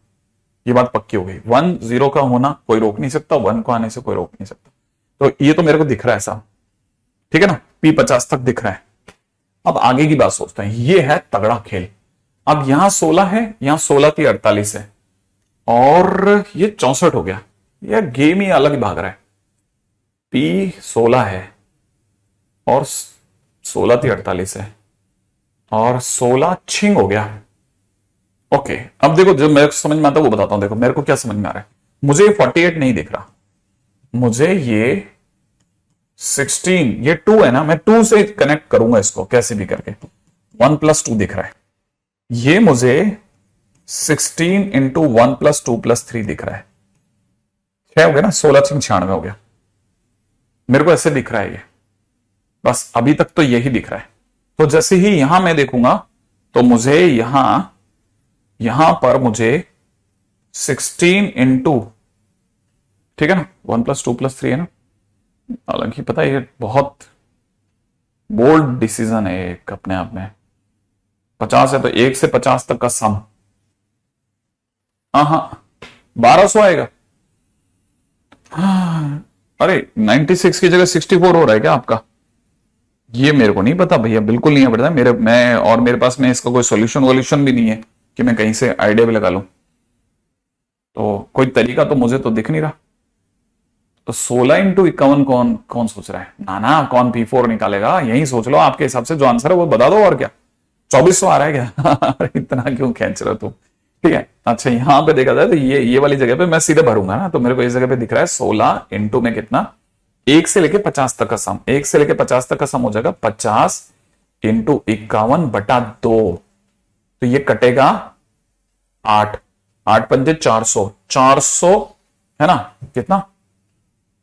ये बात पक्की हो गई। 1 0 का होना कोई रोक नहीं सकता, 1 को आने से कोई रोक नहीं सकता। तो ये तो मेरे को दिख रहा है साहब, ठीक है ना, पी 50 तक दिख रहा है। अब आगे की बात सोचते हैं, ये है तगड़ा खेल। अब यहां 16 है, यहां 16 की 48 है, और ये 64 हो गया। यह गेम ही अलग ही भाग रहा है। पी 16 है और 16 की 48 है, और 16 छिंग हो गया। ओके अब देखो जो मेरे को समझ में आता है वो बताता हूं। देखो मेरे को क्या समझ में आ रहा है, मुझे 48 नहीं दिख रहा, मुझे ये 16, ये 2 है ना, मैं 2 से कनेक्ट करूंगा इसको कैसे भी करके, 1 + 2 दिख रहा है। ये मुझे 16 इंटू 1 + 2 + 3 दिख रहा है। 6 हो गया ना, 16 छिंग 96 हो गया। मेरे को ऐसे दिख रहा है ये, बस अभी तक तो यही दिख रहा है। तो जैसे ही यहां मैं देखूंगा तो मुझे यहां पर मुझे 16 इंटू, ठीक है ना, 1 + 2 + 3 है ना। हालांकि पता है ये बहुत बोल्ड डिसीजन है एक अपने आप में। 50 है तो 1 से 50 तक का सम, हाँ 1200 आएगा। हाँ, अरे 96 की जगह 64 हो रहा है क्या आपका? ये मेरे को नहीं पता भैया, बिल्कुल नहीं पता मेरे पास में इसका कोई सोल्यूशन वोल्यूशन भी नहीं है कि मैं कहीं से आइडिया भी लगा लूं। तो कोई तरीका तो मुझे तो दिख नहीं रहा। तो 16 इंटू 51 कौन सोच रहा है? ना कौन P4 निकालेगा, यही सोच लो। आपके हिसाब से जो आंसर है वो बता दो, और क्या 2400 आ रहा है क्या? इतना क्यों खींच रहे हो तुम? ठीक है, अच्छा यहां पे देखा जाए तो ये वाली जगह पे मैं सीधे भरूंगा ना, तो मेरे को इस जगह पे दिख रहा है 16 इंटू में कितना, 1 से लेके 50 तक का सम। 1 से लेके 50 तक का सम हो जाएगा 50 इंटू 51/2, तो ये कटेगा 8 पंजे 400 400 है ना, कितना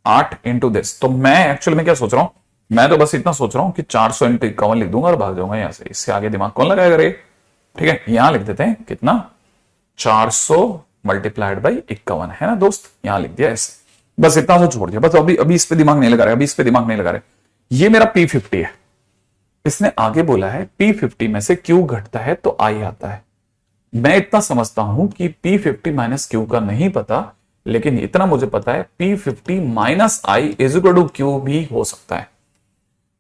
8 इंटू दिस। तो मैं एक्चुअली में क्या सोच रहा हूं, मैं तो बस इतना सोच रहा हूं कि 400 इंटू 51 लिख दूंगा और भाग जाऊंगा यहां से। इससे आगे दिमाग कौन लगाएगा रे? ठीक है, यहां लिख देते हैं कितना, 400 मल्टीप्लाइड बाई 51 है ना दोस्त, यहां लिख दिया ऐसे। बस इतना सा छोड़ दिया, बस अभी इस पे दिमाग नहीं लगा रहे, ये मेरा P50 है। इसने आगे बोला है P50 में से Q घटता है तो I आता है। मैं इतना समझता हूं कि P50 माइनस Q का नहीं पता, लेकिन इतना मुझे पता है P50 माइनस I = Q भी हो सकता है,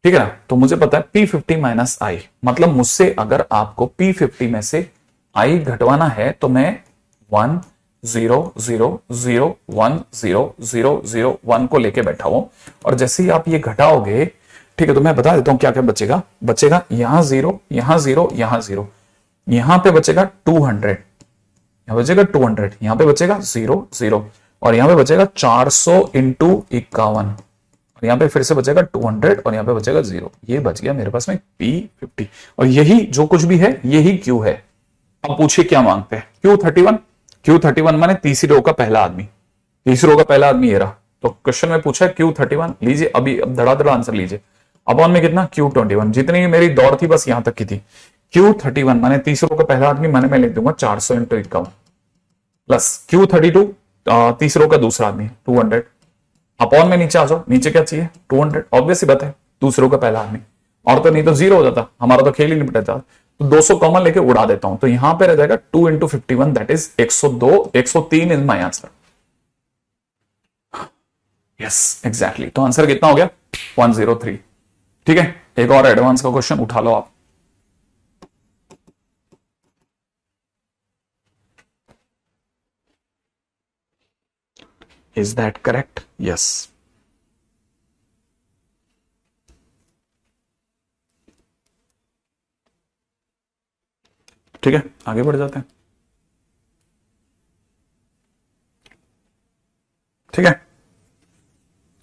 ठीक है ना। तो मुझे पता है P50 माइनस I, मतलब मुझसे अगर आपको P50 में से I घटवाना है तो मैं 1 0 0 0 1 0 0 0 1 को लेके बैठा हूं, और जैसे ही आप ये घटाओगे, ठीक है, तो मैं बता देता हूं क्या क्या बचेगा यहां 0 यहां 0 यहां 0, यहां पे बचेगा 200, यहां बचेगा 200, यहां पे बचेगा 0 0, और यहां पे बचेगा 400 इंटू 51, और यहां पे फिर से बचेगा 200, और यहां पे बचेगा 0। ये बच गया मेरे पास में P50, और यही जो कुछ भी है यही Q है। अब पूछिए क्या मांगते हैं, Q31, Q31 माने तीसरी रो का पहला आदमी, तीसरी रो का पहला आदमी ये रहा। तो क्वेश्चन में पूछा है Q31 लीजिए, अभी अब धड़ाधड़ आंसर लीजिए। अपॉन में कितना Q21, जितनी मेरी दौड़ थी बस यहां तक की थी। Q31 माने तीसरी रो का पहला आदमी, माने मैं लिख दूंगा 400 इंटू 51 प्लस Q32 तीसरी रो का दूसरा आदमी 200, अपॉन में नीचे आ जाओ, नीचे क्या चाहिए 200, ऑब्वियस सी बात है दूसरों का पहला आदमी, और तो नहीं तो जीरो हो जाता, हमारा तो खेल ही निपटा जाता। तो 200 कॉमन लेके उड़ा देता हूं, तो यहां पे रह जाएगा 2 into 51 that is 102, 103 is my answer. Yes exactly, तो आंसर कितना हो गया 103। ठीक है, एक और एडवांस का क्वेश्चन उठा लो आप। Is that correct? यस। ठीक है, आगे बढ़ जाते हैं। ठीक है,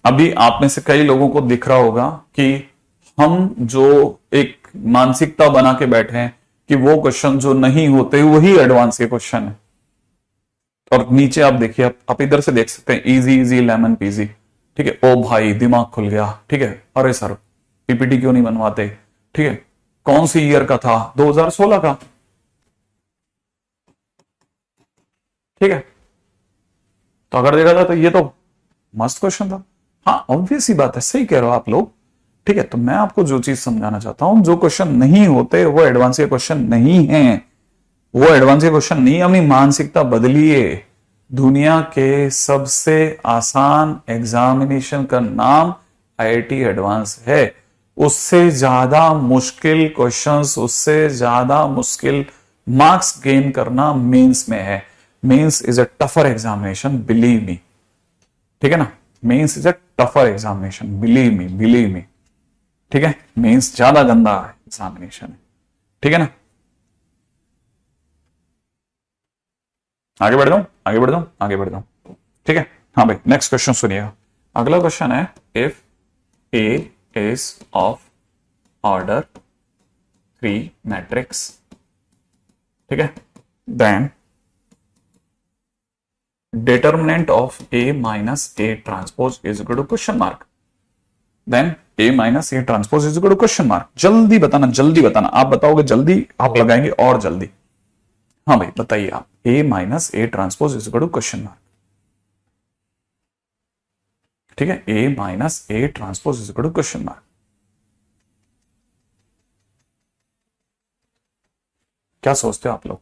अभी आप में से कई लोगों को दिख रहा होगा कि हम जो एक मानसिकता बना के बैठे हैं कि वो क्वेश्चन जो नहीं होते वही एडवांस के क्वेश्चन है। और नीचे आप देखिए, आप इधर से देख सकते हैं इजी इजी लेमन पीजी। ठीक है, ओ भाई दिमाग खुल गया। ठीक है, अरे सर पीपीटी क्यों नहीं बनवाते? ठीक है, कौन सी ईयर का था? 2016 का। ठीक है, तो अगर देखा जाए तो ये तो मस्त क्वेश्चन था। हाँ ऑब्वियस ही बात है, सही कह रहे हो आप लोग। ठीक है, तो मैं आपको जो चीज समझाना चाहता हूं, जो क्वेश्चन नहीं होते वो एडवांस के क्वेश्चन नहीं है, वो एडवांस के क्वेश्चन नहीं। अपनी मानसिकता बदलिए। दुनिया के सबसे आसान एग्जामिनेशन का नाम आईआईटी एडवांस है। उससे ज्यादा मुश्किल क्वेश्चंस, उससे ज्यादा मुश्किल मार्क्स गेन करना मेंस में है। Mains is a tougher examination, believe me. ठीक है ना, mains is a tougher examination, believe me. ठीक है, मेंस ज्यादा गंदा एग्जामिनेशन है। ठीक है ना, आगे बढ़ जाऊं, आगे बढ़ जाऊं, आगे बढ़ जाऊं। ठीक है, हाँ भाई नेक्स्ट क्वेश्चन सुनिएगा। अगला क्वेश्चन है, if A is of order 3 matrix, ठीक है, then determinant of A minus A transpose is equal to question mark. Then A minus A transpose is equal to question mark. जल्दी बताना, जल्दी बताना। आप बताओगे जल्दी, आप लगाएंगे और जल्दी। हाँ भाई बताइए आप, A minus A transpose is equal to question mark। ठीक है, A minus A transpose is equal to question mark। क्या सोचते हो आप लोग?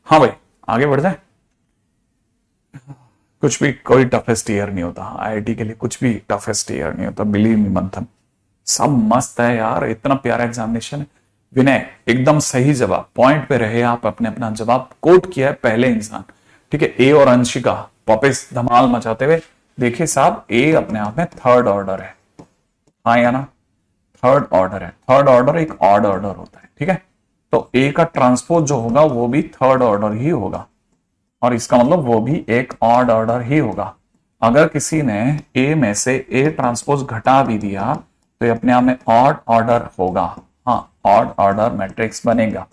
हाँ भाई आगे बढ़ जाए। कुछ भी कोई टफेस्ट ईयर नहीं होता आईआईटी के लिए, कुछ भी टफेस्ट ईयर नहीं होता, बिलीव मी मंथन। सब मस्त है यार, इतना प्यारा एग्जामिनेशन है। विनय एकदम सही जवाब, पॉइंट पे रहे आप, अपने अपना जवाब कोट किया है पहले इंसान। ठीक है, ए और अंशिका पॉपिस धमाल मचाते हुए। देखिए साहब, ए अपने आप में थर्ड ऑर्डर है। हाँ या ना, थर्ड ऑर्डर है। थर्ड ऑर्डर एक ऑड ऑर्डर होता है। ठीक है, तो ए का ट्रांसपोज जो होगा वो भी थर्ड ऑर्डर ही होगा, और इसका मतलब वो भी एक ऑड ऑर्डर ही होगा। अगर किसी ने ए में से ए ट्रांसपोज घटा भी दिया तो ये अपने आप में ऑड ऑर्डर होगा। हाँ, ऑड ऑर्डर मैट्रिक्स बनेगा।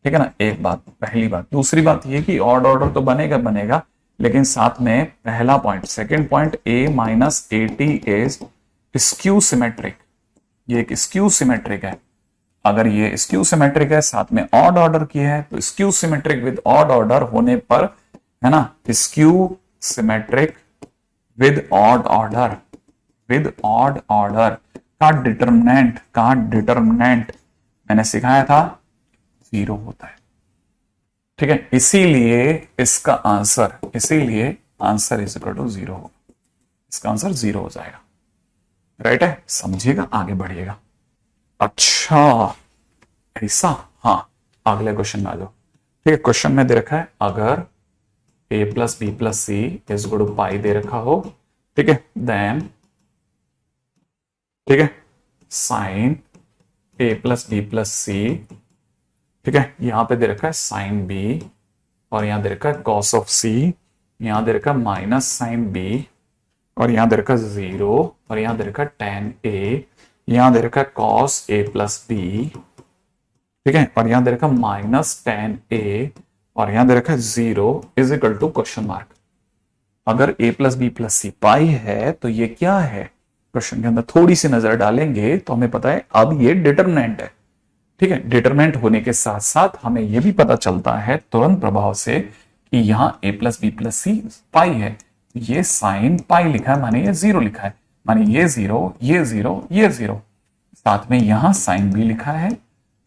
ठीक है ना, एक बात, पहली बात। दूसरी बात ये कि ऑड ऑर्डर तो बनेगा, लेकिन साथ में पहला point, second point, A minus A T is skew symmetric. ये एक स्क्यू सिमेट्रिक है। अगर ये स्क्यू सिमेट्रिक है, साथ में ऑड ऑर्डर की है, तो skew symmetric with odd order होने पर, है ना, skew symmetric with odd order, with odd order का डिटरमिनेंट मैंने सिखाया था 0 होता है। ठीक है, इसीलिए इसका आंसर, इज इक्वल टू 0 होगा। इसका आंसर 0 हो जाएगा। राइट है, समझिएगा, आगे बढ़िएगा। अच्छा ऐसा, हाँ अगले क्वेश्चन में आ जाओ। ठीक है, क्वेश्चन में दे रखा है अगर a plus B plus C is equal to pi दे रखा हो, ठीक है, देन, ठीक है, sine a plus B plus C, ठीक है, यहां पे दे रखा है साइन b, और यहां दे रखा है कॉस ऑफ c, यहां दे रखा है माइनस साइन b, और यहां दे रखा है 0, और यहां दे रखा है tan a यहां दे रखा है कॉस ए प्लस बी, ठीक है, और यहां दे रखा है माइनस टेन ए, और यहां दे रखा है 0 is equal to question mark. अगर a plus B plus C pi है तो ये क्या है, क्वेश्चन के अंदर थोड़ी सी नजर डालेंगे तो हमें पता है अब ये डिटरमिनेंट है, ठीक है। डिटरमिनेंट होने के साथ साथ हमें यह भी पता चलता है तुरंत प्रभाव से कि यहां a plus B plus C pi है, ये साइन पाई लिखा है माने ये 0 लिखा है, माने ये 0 ये 0 ये 0, साथ में यहां साइन भी लिखा है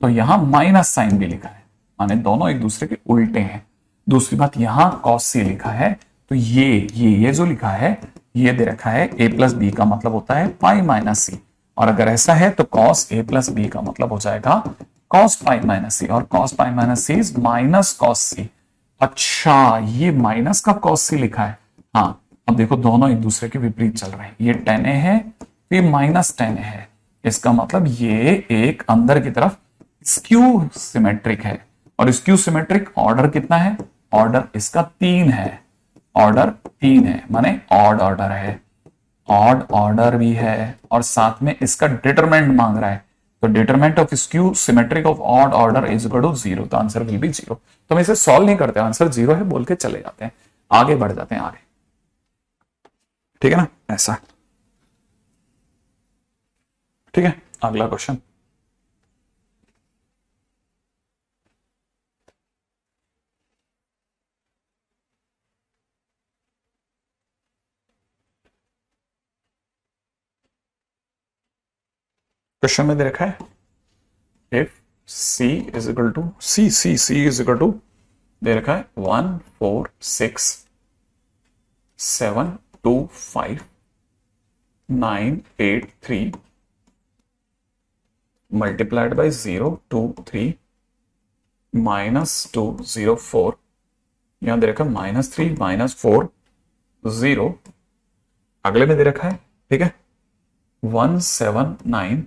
तो यहां माइनस साइन भी लिखा है, माने दोनों एक दूसरे के उल्टे हैं। दूसरी बात यहां कॉस सी लिखा है तो ये जो लिखा है ये दे रखा है a प्लस बी का मतलब होता है पाई माइनस सी, और अगर ऐसा है तो cos a प्लस बी का मतलब हो जाएगा cos पाई माइनस सी, और cos pi minus C is minus cos C. अच्छा, ये माइनस का cos सी लिखा है। हाँ, अब देखो दोनों एक दूसरे के विपरीत चल रहे हैं, ये tan a है तो ये माइनस tan a है, इसका मतलब ये एक अंदर की तरफ स्क्यू सिमेट्रिक है, और स्क्यू सिमेट्रिक ऑर्डर कितना है, ऑर्डर इसका 3 है, ऑर्डर 3 है माने ऑड ऑर्डर है, ऑड ऑर्डर भी है, और साथ में इसका डिटरमिनेंट मांग रहा है, तो determinant of skew symmetric of odd order is equal to 0, तो आंसर विल बी 0। तो हम इसे सॉल्व नहीं करते, आंसर 0 है बोल के चले जाते हैं, आगे बढ़ जाते हैं आगे, ठीक है ना, ऐसा, ठीक है। अगला क्वेश्चन, क्वेश्चन में दे रखा है if c is equal to c is equal to दे रखा है 1 4 6 7 2 5 9 8 3 मल्टीप्लाइड बाय 0 2 3 माइनस 2 0 4, यहां दे रखा है -3 -4 0, अगले में दे रखा है, ठीक है, 1 7 9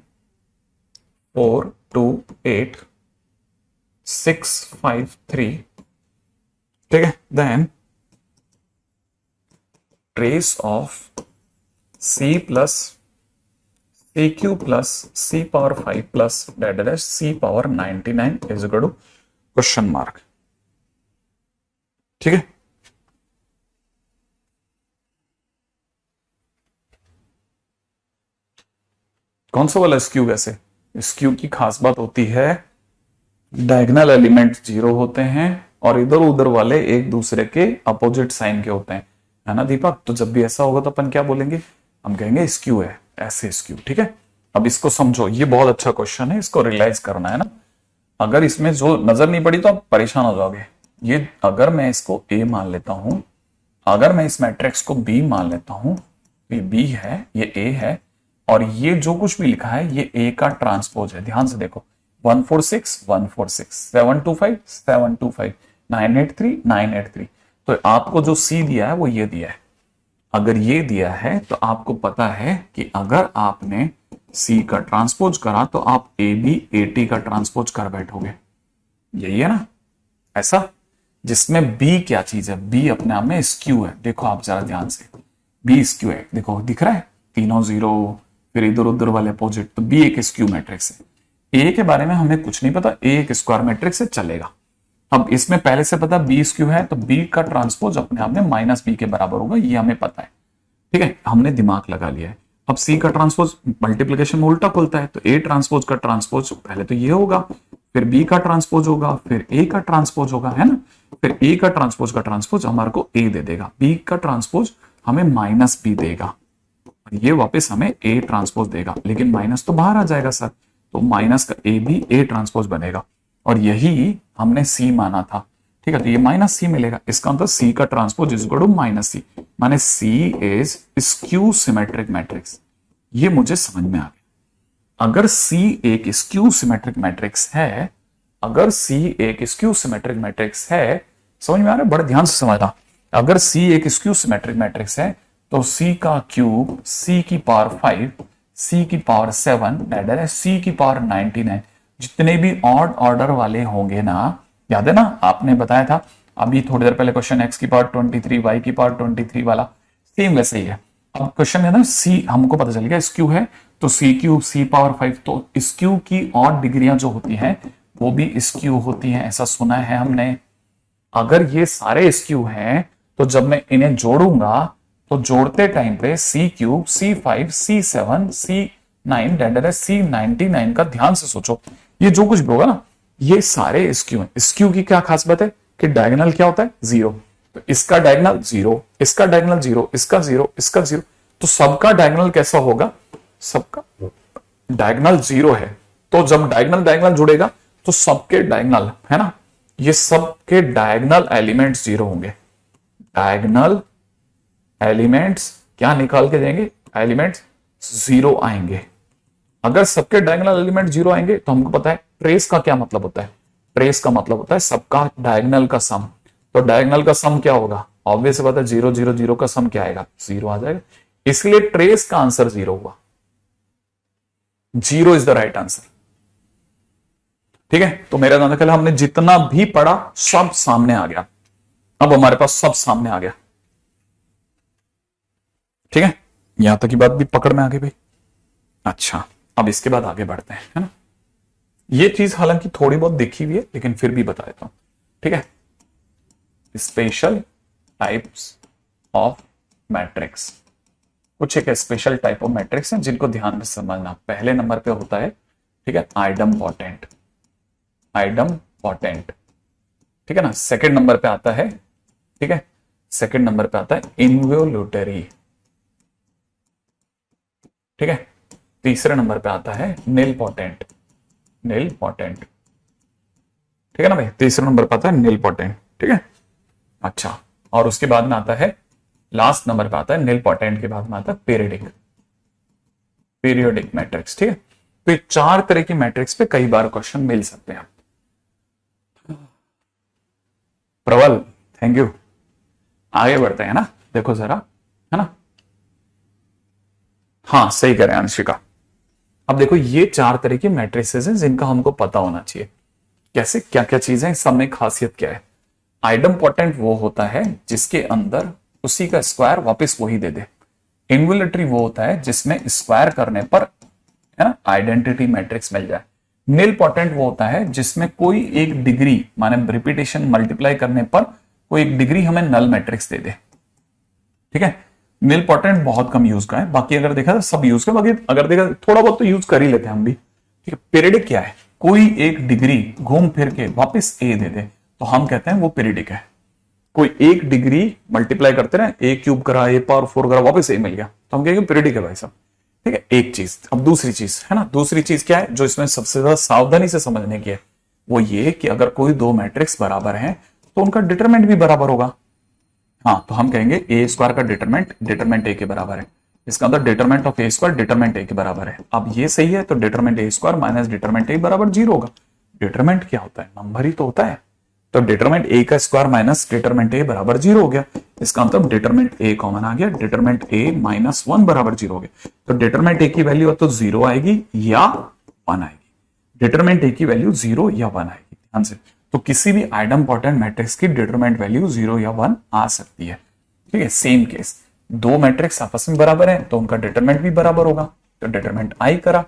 4 2 8 6 5 3, ठीक है। Then trace of c plus C Q plus c power 5 plus det dash c power 99 is equal to question mark, ठीक है। कौन सा वाला स्क्यू, वैसे स्क्यू की खास बात होती है डायगोनल एलिमेंट 0 होते हैं और इधर उधर वाले एक दूसरे के अपोजिट साइन के होते हैं, है ना दीपक। तो जब भी ऐसा होगा तो अपन क्या बोलेंगे, हम कहेंगे स्क्यू है, ऐसे स्क्यू, ठीक है। अब इसको समझो, ये बहुत अच्छा क्वेश्चन है, इसको रियलाइज करना है ना। अगर इसमें जो नजर नहीं पड़ी तो आप परेशान हो जाओगे। ये अगर मैं इसको ए मान लेता हूं, अगर मैं इस मैट्रिक्स को बी मान लेता हूं, ये बी है ये ए है, और ये जो कुछ भी लिखा है ये ए का ट्रांसपोज है। ध्यान से देखो, 146 146 725 725 983 983, तो आपको जो सी दिया है वो ये दिया है। अगर ये दिया है तो आपको पता है कि अगर आपने सी का ट्रांसपोज करा तो आप ए बी ए टी का ट्रांसपोज कर बैठोगे, यही है ना ऐसा। जिसमें बी क्या चीज है, बी अपने आप में स्क्यू है। देखो आप जरा ध्यान से, बी स्क्यू है, देखो दिख रहा है, तीनों 0 फिर इधर उधर वाले अपोजिट, तो बी एक स्क्यू मैट्रिक्स है। ए के बारे में हमें कुछ नहीं पता, ए एक स्क्वायर मैट्रिक्स से चलेगा। अब इसमें पहले से पता बी स्क्यू है तो बी का ट्रांसपोज अपने आप में माइनस बी के बराबर होगा, ये हमें पता है, ठीक है, हमने दिमाग लगा लिया है। अब सी का ट्रांसपोज मल्टीप्लिकेशन में उल्टा खुलता है, तो ए ट्रांसपोज का ट्रांसपोज पहले तो ये होगा, फिर बी का ट्रांसपोज होगा, फिर ए का ट्रांसपोज होगा, है ना। फिर ए का ट्रांसपोज हमारे को ए दे देगा, बी का ट्रांसपोज हमें माइनस बी देगा, ये वापस हमें ए ट्रांसपोज देगा, लेकिन माइनस तो बाहर आ जाएगा सर, तो माइनस का ए भी ए ट्रांसपोज बनेगा, और यही हमने सी माना था, ठीक है। तो ये माइनस सी मिलेगा, इसका मतलब सी का transpose is equal to minus C, माने C is skew symmetric matrix. ये मुझे समझ में आ गया। अगर सी एक स्क्यू सिमेट्रिक मैट्रिक्स है, अगर सी एक स्क्यू सिमेट्रिक मैट्रिक्स है, समझ में आ रहा है, बड़े ध्यान से समझना। अगर सी एक स्क्यू सिमेट्रिक मैट्रिक्स है तो सी का क्यूब सी की पावर 5 सी की पावर 7 दैट इज सी की पावर 99, जितने भी ऑड ऑर्डर वाले होंगे ना, याद है ना आपने बताया था अभी थोड़ी देर पहले क्वेश्चन एक्स की पावर 23 वाई की पावर 23 वाला, सेम वैसे ही है। अब क्वेश्चन में ना सी हमको पता चल गया स्क्यू है, तो सी क्यूब सी पावर 5, तो इस क्यूब की और डिग्रियां जो होती हैं वो भी इस क्यूब होती हैं, ऐसा सुना है हमने। अगर ये सारे इस क्यूब हैं तो जब मैं इन्हें जोड़ूंगा तो जोड़ते टाइम पे सी क्यूब सी 5 सी 7 सी 9 डेंडर सी 99 का ध्यान से सोचो, ये जो कुछ भी होगा ना ये सारे इस क्यू हैं। इस क्यू की क्या खास बात है कि डायगोनल क्या होता है, जीरो। तो इसका डायगोनल जीरो, इसका डायगोनल जीरो, इसका जीरो, इसका जीरो, तो सबका डायगोनल कैसा होगा, सबका डायगोनल जीरो है। तो जब डायगोनल डायगोनल जुड़ेगा तो सबके डायगोनल है ना, ये सबके डायगोनल एलिमेंट्स जीरो होंगे। डायगोनल एलिमेंट्स क्या निकाल के देंगे, एलिमेंट्स जीरो आएंगे। अगर सबके डायगोनल एलिमेंट जीरो आएंगे तो हमको पता है ट्रेस का क्या मतलब होता है, ट्रेस का मतलब होता है सबका डायगोनल का सम। तो डायगोनल का सम क्या होगा, ऑब्वियस बात है 0 0 0 का सम क्या आएगा, जीरो आ जाएगा। इसलिए ट्रेस का आंसर जीरो हुआ, zero is the right answer. ठीक है, तो मेरा नाम ख्याल हमने जितना भी पढ़ा सब सामने आ गया, अब हमारे पास सब सामने आ गया। ठीक है, यहां तक की बात भी पकड़ में आ गई भाई। अच्छा, अब इसके बाद आगे बढ़ते हैं, है ना। ये चीज हालांकि थोड़ी बहुत देखी हुई है लेकिन फिर भी बता देता हूं। ठीक है, स्पेशल टाइप्स ऑफ मैट्रिक्स, कुछ एक स्पेशल टाइप ऑफ मैट्रिक्स हैं जिनको ध्यान में समझना। पहले नंबर पे होता है, ठीक है, आइडम्पोटेंट, आइडम्पोटेंट, ठीक है ना। सेकंड नंबर पे आता है, ठीक है, सेकंड नंबर पे आता है इन्वोल्यूटरी, ठीक है। तीसरे नंबर पे आता है निलपोटेंट, निलपोटेंट, ठीक है ना भाई, तीसरे नंबर पे आता है निलपोटेंट, ठीक है। अच्छा, और उसके बाद में आता है, लास्ट नंबर पे आता है निलपोटेंट के बाद में आता है पीरियडिक, पीरियोडिक मैट्रिक्स, ठीक है। तो ये चार तरह की मैट्रिक्स पे कई बार क्वेश्चन मिल सकते हैं। प्रबल, थैंक यू। आगे बढ़ते हैं ना, देखो जरा, है ना। हाँ, सही कह रहे हैं अंशिका। अब देखो ये चार तरह की मैट्रिसेस हैं जिनका हमको पता होना चाहिए, कैसे क्या क्या चीजें, सब में खासियत क्या है। आइडम्पोटेंट वो होता है जिसके अंदर उसी का स्क्वायर वापस वही दे दे। इन्वोल्यूटरी वो होता है जिसमें स्क्वायर करने पर, है ना, आइडेंटिटी मैट्रिक्स मिल जाए। निलपोटेंट वो होता है जिसमें कोई एक डिग्री, माने रिपीटेशन मल्टीप्लाई करने पर कोई एक डिग्री हमें नल मैट्रिक्स दे दे, ठीक है। निलपोटेंट बहुत कम यूज का है, बाकी अगर देखा तो सब यूज का, बाकी अगर देखा थोड़ा बहुत तो यूज कर ही लेते हैं हम भी, ठीक है। पीरियडिक क्या है, कोई एक डिग्री घूम फिर के वापस ए दे दे तो हम कहते हैं वो पीरियडिक है। कोई एक डिग्री मल्टीप्लाई करते रहे, ए क्यूब करा, ए पावर 4 करा, वापस ए मिल गया तो हम कहेंगे पीरियडिक है भाई साहब, ठीक है। एक चीज, अब दूसरी चीज है ना, दूसरी चीज क्या है जो इसमें सबसे ज्यादा सावधानी से समझने की है, वो ये कि अगर कोई दो मैट्रिक्स बराबर है तो उनका डिटरमिनेंट भी बराबर होगा। हाँ, तो हम कहेंगे ए स्क्वायर का डिटरमिनेंट डिटरमिनेंट ए के बराबर है, इसका मतलब determinant of A square determinant A के बराबर है। अब ये सही है तो determinant A square minus determinant A बराबर जीरो होगा। डिटरमिनेंट क्या होता है, नंबर ही तो होता है। तो डिटरमिनेंट ए का स्क्वायर माइनस डिटरमिनेंट ए बराबर जीरो हो गया, इसका मतलब डिटरमिनेंट ए कॉमन आ गया, डिटरमिनेंट ए माइनस 1 बराबर जीरो हो गया। तो डिटरमिनेंट ए की वैल्यू तो जीरो आएगी या 1 आएगी, डिटरमिनेंट ए की वैल्यू जीरो या 1 आएगी, ध्यान से। तो किसी भी आइडम्पोटेंट मैट्रिक्स की डिटरमिनेंट वैल्यू 0 या 1 आ सकती है, ठीक है। सेम केस, दो मैट्रिक्स आपस में बराबर है तो उनका डिटरमिनेंट भी बराबर होगा, तो डिटरमिनेंट आई करा।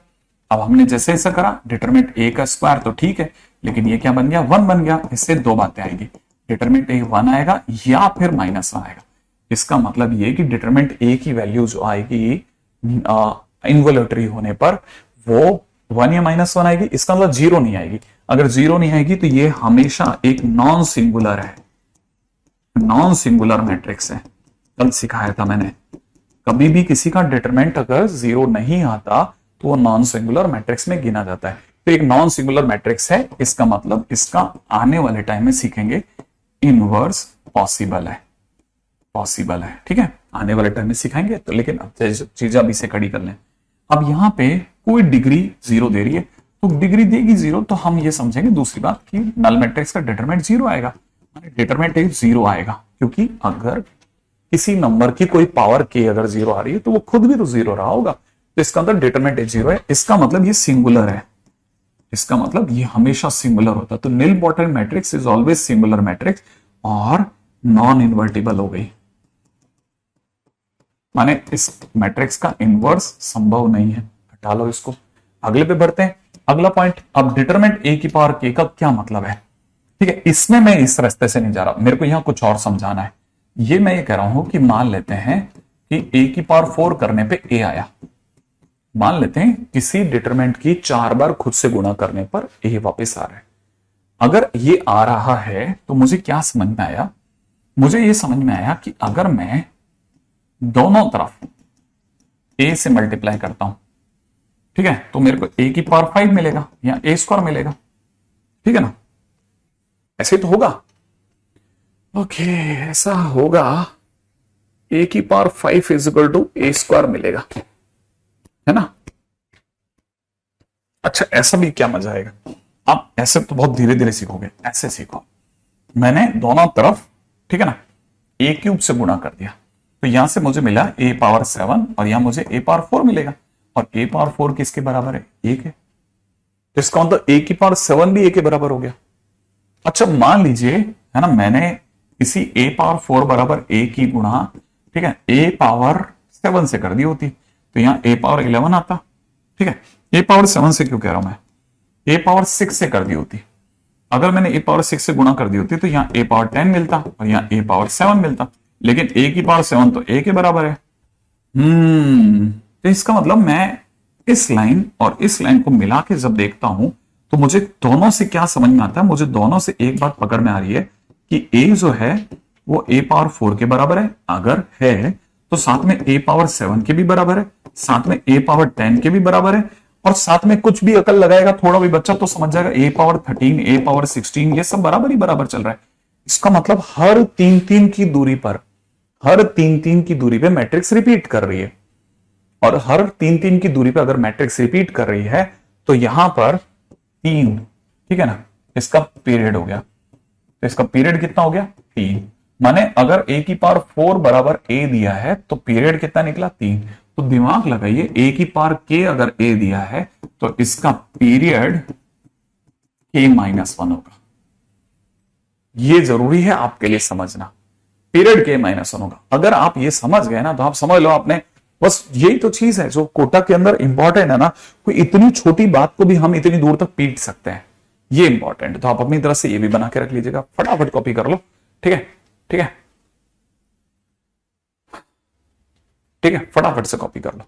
अब हमने जैसे ऐसा करा, डिटरमिनेंट ए का स्क्वायर तो ठीक है, लेकिन ये क्या बन गया, 1 बन गया। इससे दो बातें आएंगी, डिटरमिनेंट ए 1 आएगा या फिर माइनस 1 आएगा। इसका मतलब ये कि डिटरमिनेंट ए की वैल्यू जो आएगी इन्वोल्यूटरी होने पर वो 1 या माइनस 1 आएगी, इसका मतलब जीरो नहीं आएगी। अगर जीरो नहीं आएगी तो ये हमेशा एक नॉन सिंगुलर है, नॉन सिंगुलर मैट्रिक्स है। कल सिखाया था मैंने, कभी भी किसी का डिटरमिनेंट अगर जीरो नहीं आता तो वो नॉन सिंगुलर मैट्रिक्स में गिना जाता है। तो एक नॉन सिंगुलर मैट्रिक्स है, इसका मतलब इसका आने वाले टाइम में सीखेंगे इनवर्स पॉसिबल है, पॉसिबल है, ठीक है, आने वाले टाइम में सिखाएंगे। तो लेकिन अब चीजें अभी से खड़ी कर लें। अब यहां पे कोई डिग्री जीरो दे रही है तो डिग्री देगी जीरो, तो हम ये समझेंगे दूसरी बात कि नल मैट्रिक्स का डिटरमिनेंट जीरो आएगा, डिटरमिनेंट जीरो आएगा, क्योंकि अगर किसी नंबर की कोई पावर के अगर जीरो आ रही है तो वो खुद भी तो जीरो रहा होगा, तो इसका अंदर डिटरमिनेंट जीरो है, इसका मतलब ये सिंगुलर है, इसका मतलब ये हमेशा सिंगुलर होता है। तो nilpotent matrix is always singular matrix और नॉन इन्वर्टिबल हो गई, माने इस मैट्रिक्स का इनवर्स संभव नहीं है। हटा लो इसको, अगले पे बढ़ते हैं। अगला पॉइंट, अब डिटरमिनेंट ए की पावर के का क्या मतलब है? ठीक है, इसमें मैं इस रास्ते से नहीं जा रहा, मेरे को यहां कुछ और समझाना है। ये मैं ये कह रहा हूं कि मान लेते हैं कि ए की पावर 4 करने पे ए आया, मान लेते हैं किसी डिटरमिनेंट की 4 बार खुद से गुणा करने पर ए वापस आ रहा है। अगर ये आ रहा है तो मुझे क्या समझ में आया, मुझे ये समझ में आया कि अगर मैं दोनों तरफ ए से मल्टीप्लाई करता हूं, ठीक है, तो मेरे को ए की पावर 5 मिलेगा या ए स्क्वायर मिलेगा, ठीक है ना, ऐसे तो होगा। ओके, ऐसा होगा, ए की power 5 equal to A square मिलेगा, है ना। अच्छा, ऐसा भी क्या मजा आएगा, आप ऐसे तो बहुत धीरे धीरे सीखोगे, ऐसे सीखो। मैंने दोनों तरफ, ठीक है ना, ए क्यूब से गुणा कर दिया, तो यहां से मुझे मिला ए पावर 7 और यहां मुझे ए पावर 4 मिलेगा, और ए पावर 4 किसके बराबर है? 1 है, तो इसका मतलब ए की पावर 7 भी ए के बराबर हो गया। अच्छा, मान लीजिए, है ना, मैंने इसी ए पावर 4 बराबर ए की गुणा, ठीक है, ए पावर 7 से कर दी होती, तो यहां ए पावर 11 आता, ठीक है। ए पावर 7 से क्यों कह रहा हूं मैं, ए पावर 6 से कर दी होती, अगर मैंने ए पावर 6 से गुणा कर दी होती तो यहां ए पावर 10 मिलता और यहां ए पावर 7 मिलता, लेकिन ए की पावर 7 तो ए के बराबर है। तो इसका मतलब मैं इस लाइन और इस लाइन को मिला के जब देखता हूं तो मुझे दोनों से क्या समझ में आता है, मुझे दोनों से एक बात पकड़ में आ रही है कि ए जो है वो ए पावर 4 के बराबर है, अगर है तो साथ में ए पावर 7 के भी बराबर है, साथ में ए पावर 10 के भी बराबर है, और साथ में कुछ भी अकल लगाएगा थोड़ा भी बच्चा तो समझ जाएगा ए पावर 13, ए पावर 16, ये सब बराबर ही बराबर चल रहा है। इसका मतलब हर 3-3 की दूरी पर, हर 3-3 की दूरी पे मैट्रिक्स रिपीट कर रही है, और हर 3-3 की दूरी पे अगर मैट्रिक्स रिपीट कर रही है तो यहां पर 3, ठीक है ना, इसका पीरियड हो गया, तो इसका पीरियड कितना हो गया? 3। माने अगर ए की पावर 4 बराबर ए दिया है तो पीरियड कितना निकला? 3। तो दिमाग लगाइए, ए की पावर के अगर ए दिया है तो इसका पीरियड k-1 होगा। ये जरूरी है आपके लिए समझना, पीरियड k-1 होगा। अगर आप ये समझ गए ना तो आप समझ लो आपने, बस यही तो चीज है जो कोटा के अंदर इंपॉर्टेंट है ना, कोई इतनी छोटी बात को भी हम इतनी दूर तक पीट सकते हैं, ये इंपॉर्टेंट है। तो आप अपनी तरफ से ये भी बना के रख लीजिएगा, फटाफट कॉपी कर लो, ठीक है, ठीक है, ठीक है, फटाफट से कॉपी कर लो।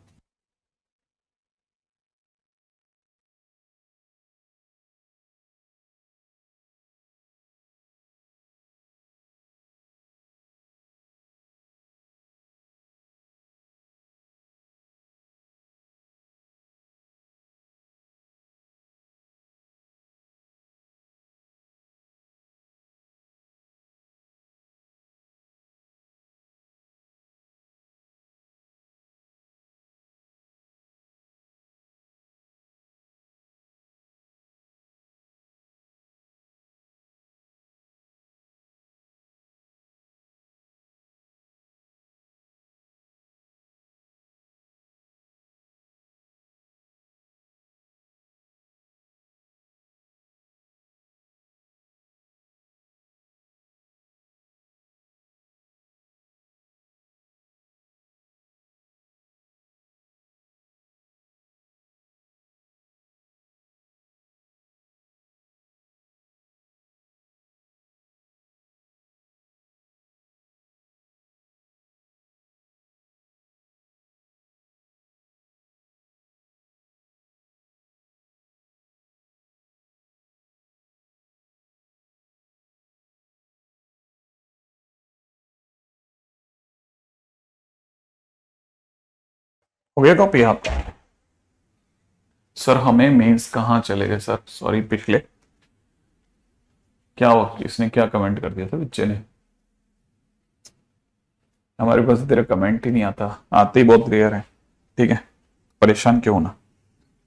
हो गया कॉपी आपका? सर हमें मेंस कहाँ चले गए सर, सॉरी, पिछले क्या हुआ, इसने क्या कमेंट कर दिया था बच्चे ने? हमारे पास तेरा कमेंट ही नहीं आता, आते ही बहुत रेयर है, ठीक है, परेशान क्यों होना,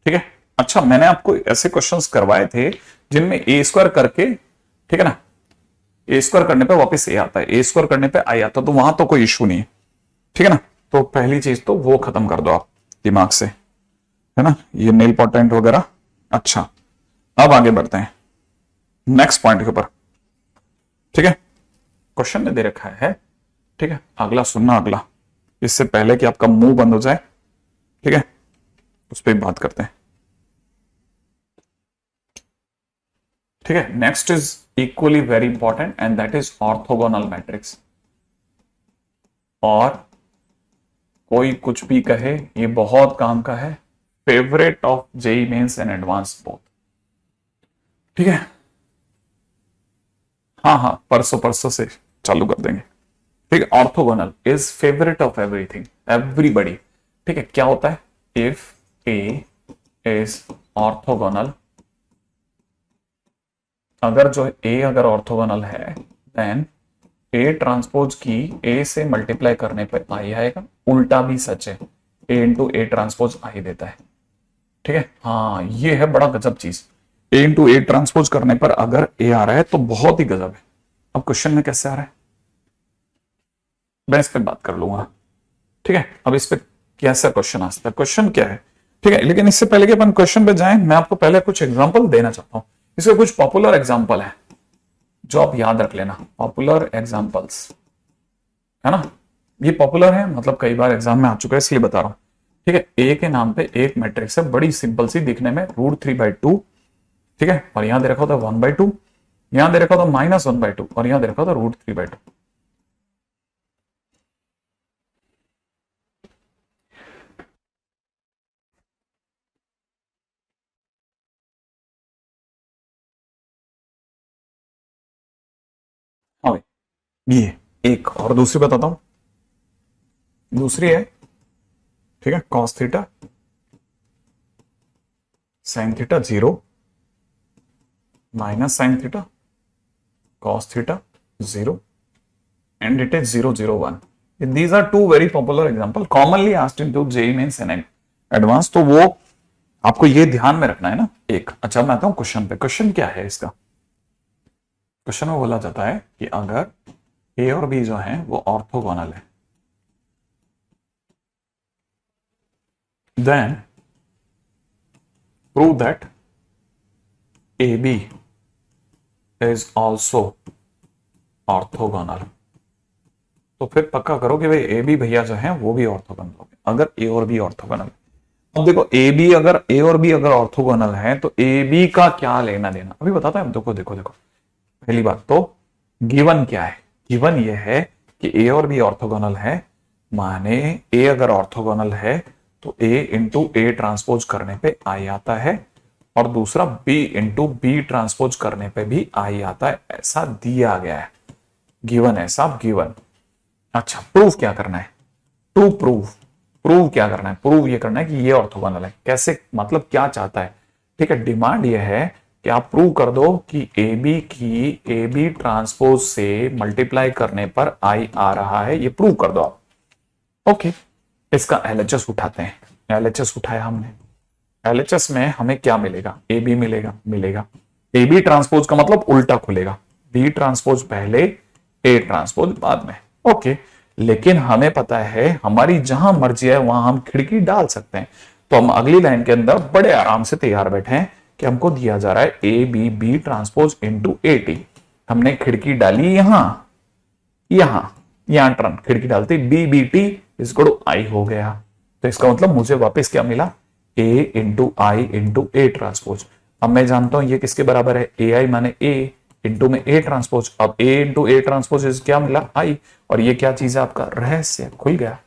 ठीक है। अच्छा, मैंने आपको ऐसे क्वेश्चंस करवाए थे जिनमें ए स्क्वायर करके, ठीक है ना, ए स्क्वायर करने पे वापस ए आता है, ए स्क्वायर करने पे आई आता, तो वहां तो कोई इशू नहीं है, ठीक है ना। तो पहली चीज तो वो खत्म कर दो आप दिमाग से, है ना, ये नेल पॉटेंट वगैरह। अच्छा, अब आगे बढ़ते हैं नेक्स्ट पॉइंट के ऊपर, ठीक है। क्वेश्चन में दे रखा है, ठीक है, अगला सुनना, अगला, इससे पहले कि आपका मुंह बंद हो जाए, ठीक है। उस पर बात करते हैं। ठीक है, next is equally very important and that is orthogonal matrix. और कोई कुछ भी कहे, ये बहुत काम का है, favourite of JEE mains and advance both. ठीक है, हाँ, परसों से चालू कर देंगे। ठीक है, orthogonal is favourite of everything, everybody. ठीक है, क्या होता है, इफ ए इज ऑर्थोगोनल, अगर जो ए अगर ऑर्थोगोनल है देन ए ट्रांसपोज की ए से मल्टीप्लाई करने पर आई आएगा। उल्टा भी सच है, ए इंटू ए ट्रांसपोज आई देता है। ठीक है, हाँ ये है बड़ा गजब चीज, ए इंटू ए ट्रांसपोज करने पर अगर ए आ रहा है तो बहुत ही गजब है। अब क्वेश्चन में कैसे आ रहा है मैं इस पर बात कर लूंगा। ठीक है, अब इस पे कैसा क्वेश्चन आ सकता है, क्वेश्चन क्या है। ठीक है, लेकिन इससे पहले कि अपन क्वेश्चन पे जाएं, मैं आपको पहले कुछ एग्जांपल देना चाहता हूं। इसके कुछ पॉपुलर एग्जांपल है जो आप याद रख लेना, पॉपुलर एग्जांपल्स है ना। ये पॉपुलर है मतलब कई बार एग्जाम में आ चुका है इसलिए बता रहा हूं। ठीक है, ए के नाम पे एक मैट्रिक्स है, बड़ी सिंपल सी दिखने में, √3/2। ठीक है, और यहां दे रखा होता 1/2, यहां दे रखा होता -1/2, और यहां दे रखा होता √3/2। हाँ भाई, ये एक और दूसरी बताता हूं, दूसरी है। ठीक है, cos theta sin theta 0 minus sin theta cos theta 0 and it is 0, 0, 1. These are two very popular example commonly asked into JEE Mains and Advanced। तो वो आपको ये ध्यान में रखना है ना एक। अच्छा, मैं आता हूं क्वेश्चन पे। क्वेश्चन क्या है इसका, क्वेश्चन में बोला जाता है कि अगर ए और बी जो है वो ऑर्थोगोनल है then prove that A B is also orthogonal. तो फिर पक्का करो कि भाई ए बी भैया जो है वो भी ऑर्थोगोनल हो गए अगर ए और बी ऑर्थोगोनल। अब देखो ए और बी अगर ऑर्थोगोनल है तो ए बी का क्या लेना देना अभी बताता है। देखो देखो देखो, पहली बात तो गिवन क्या है, गिवन ये है कि ए और बी ऑर्थोगोनल है, माने ए अगर ऑर्थोगोनल है तो ए इंटू ए ट्रांसपोज करने पे आई आता है, और दूसरा बी इंटू बी ट्रांसपोज करने पे भी आई आता है, ऐसा दिया गया है, गिवन है साहब, गिवन। अच्छा, प्रूफ क्या करना है, टू प्रूव क्या करना है, प्रूव ये करना है कि ये ऑर्थोगोनल है। कैसे, मतलब क्या चाहता है। ठीक है, डिमांड ये है कि आप प्रूव कर दो कि ए बी की ए बी ट्रांसपोज से मल्टीप्लाई करने पर आई आ रहा है, ये प्रूव कर दो आप। ओके, इसका एलएचएस उठाते हैं। एलएचएस उठाया हमने, एलएचएस में हमें क्या मिलेगा, ए बी मिलेगा। ए बी ट्रांसपोज का मतलब उल्टा खुलेगा, बी ट्रांसपोज पहले ए ट्रांसपोज बाद में। ओके, लेकिन हमें पता है हमारी जहां मर्जी है वहां हम खिड़की डाल सकते हैं। तो हम अगली लाइन के अंदर बड़े आराम से तैयार बैठे हैं कि हमको दिया जा रहा है A B B transpose into A T. हमने खिड़की डाली यहां टर्न खिड़की डालती बी बी टी इसको आई हो गया। तो इसका मतलब मुझे वापस क्या मिला, A into I into A transpose. अब मैं जानता हूं ये किसके बराबर है, ए आई माने ए इंटू में ए ट्रांसपोज। अब ए इंटू ए ट्रांसपोज क्या मिला, आई। और ये क्या चीज है, आपका रहस्य खुल गया,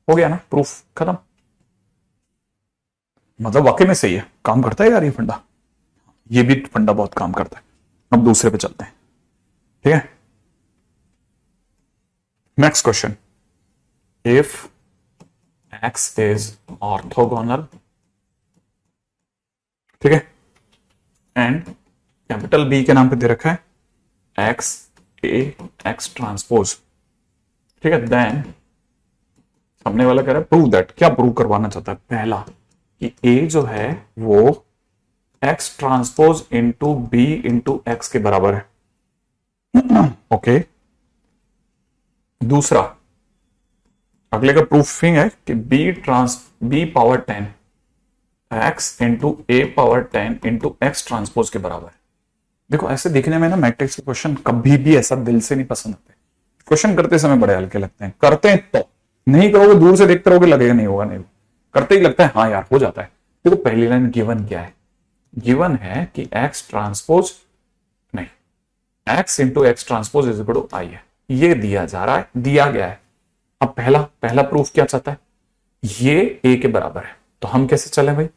हो गया ना, प्रूफ खत्म। मतलब वाकई में सही है, काम करता है यार ये फंडा, ये भी फंडा बहुत काम करता है। अब दूसरे पे चलते हैं। ठीक है, next question, if x is orthogonal, ठीक है, एंड कैपिटल बी के नाम पे दे रखा है एक्स ए एक्स ट्रांसपोज। ठीक है, देन सामने वाला कह रहा है प्रूव दैट, क्या प्रूव करवाना चाहता है, पहला कि ए जो है वो X transpose into B into X के बराबर है। ओके, दूसरा अगले का प्रूफिंग है कि बी पावर 10 एक्स इंटू ए पावर 10 इंटू एक्स ट्रांसपोज के बराबर है। देखो ऐसे दिखने में ना मैट्रिक्स के क्वेश्चन कभी भी ऐसा दिल से नहीं पसंद आते, क्वेश्चन करते समय बड़े हल्के लगते हैं, करते हैं तो नहीं करोगे, दूर से देखते रहोगे लगेगा नहीं होगा, नहीं करते ही लगता है हाँ यार हो जाता है, देखो पहली लाइन गिवन क्या है, गिवन है कि x ट्रांसपोज नहीं, x into X transpose is equal to I है, ये दिया जा रहा है, दिया गया है। अब पहला पहला प्रूफ क्या चाहता है, ये a के बराबर है, तो हम कैसे चले भाई,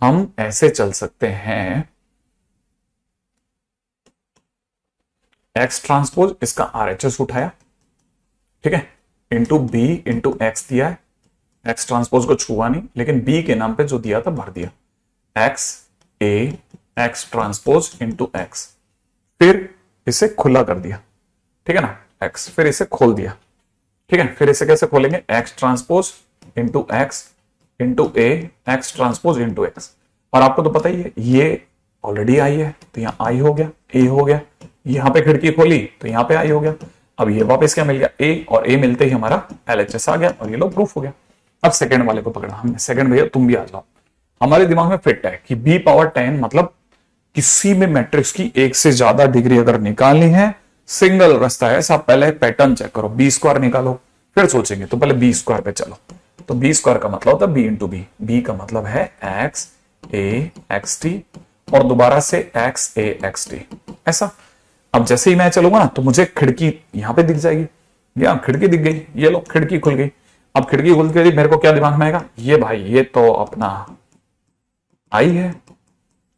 हम ऐसे चल सकते हैं, एक्स ट्रांसपोज इसका RHS उठाया, ठीक है, इंटू बी इंटू एक्स दिया है, एक्स ट्रांसपोज को छुआ नहीं, लेकिन बी के नाम पे जो दिया था भर दिया, x A X transpose into x, फिर इसे खुला कर दिया, ठीक है ना, एक्स, फिर इसे खोल दिया, ठीक है, फिर इसे कैसे खोलेंगे, X transpose into X into A X transpose into X, और आपको तो पता ही है ये ऑलरेडी आई है, तो यहां आई हो गया, ए हो गया, यहां पे खिड़की खोली तो यहां पे आई हो गया, अब ये वापस क्या मिल गया, ए, और ए मिलते ही हमारा LHS आ गया, और ये लो प्रूफ हो गया। अब सेकंड वाले को पकड़ा हमने, सेकंड भैया तुम भी आ जाओ, हमारे दिमाग में फिट है कि b पावर 10 मतलब किसी भी मैट्रिक्स की एक से ज्यादा डिग्री अगर निकालनी है, सिंगल रास्ता है, आप पहले पैटर्न चेक करो, बी स्क्वायर निकालो, फिर सोचेंगे, तो पहले बी स्क्वायर पे चलो, तो बी स्क्वायर का मतलब होता है बी इंटू बी, बी का मतलब है एक्स ए एक्स टी, और दोबारा से एक्स ए एक्स टी, ऐसा। अब जैसे ही मैं चलूंगा ना, तो मुझे खिड़की यहां पे दिख जाएगी, या खिड़की दिख गई, ये लो खिड़की खुल गई। अब खिड़की खुल गई, मेरे को क्या दिमाग में आएगा, ये भाई ये तो अपना आई है,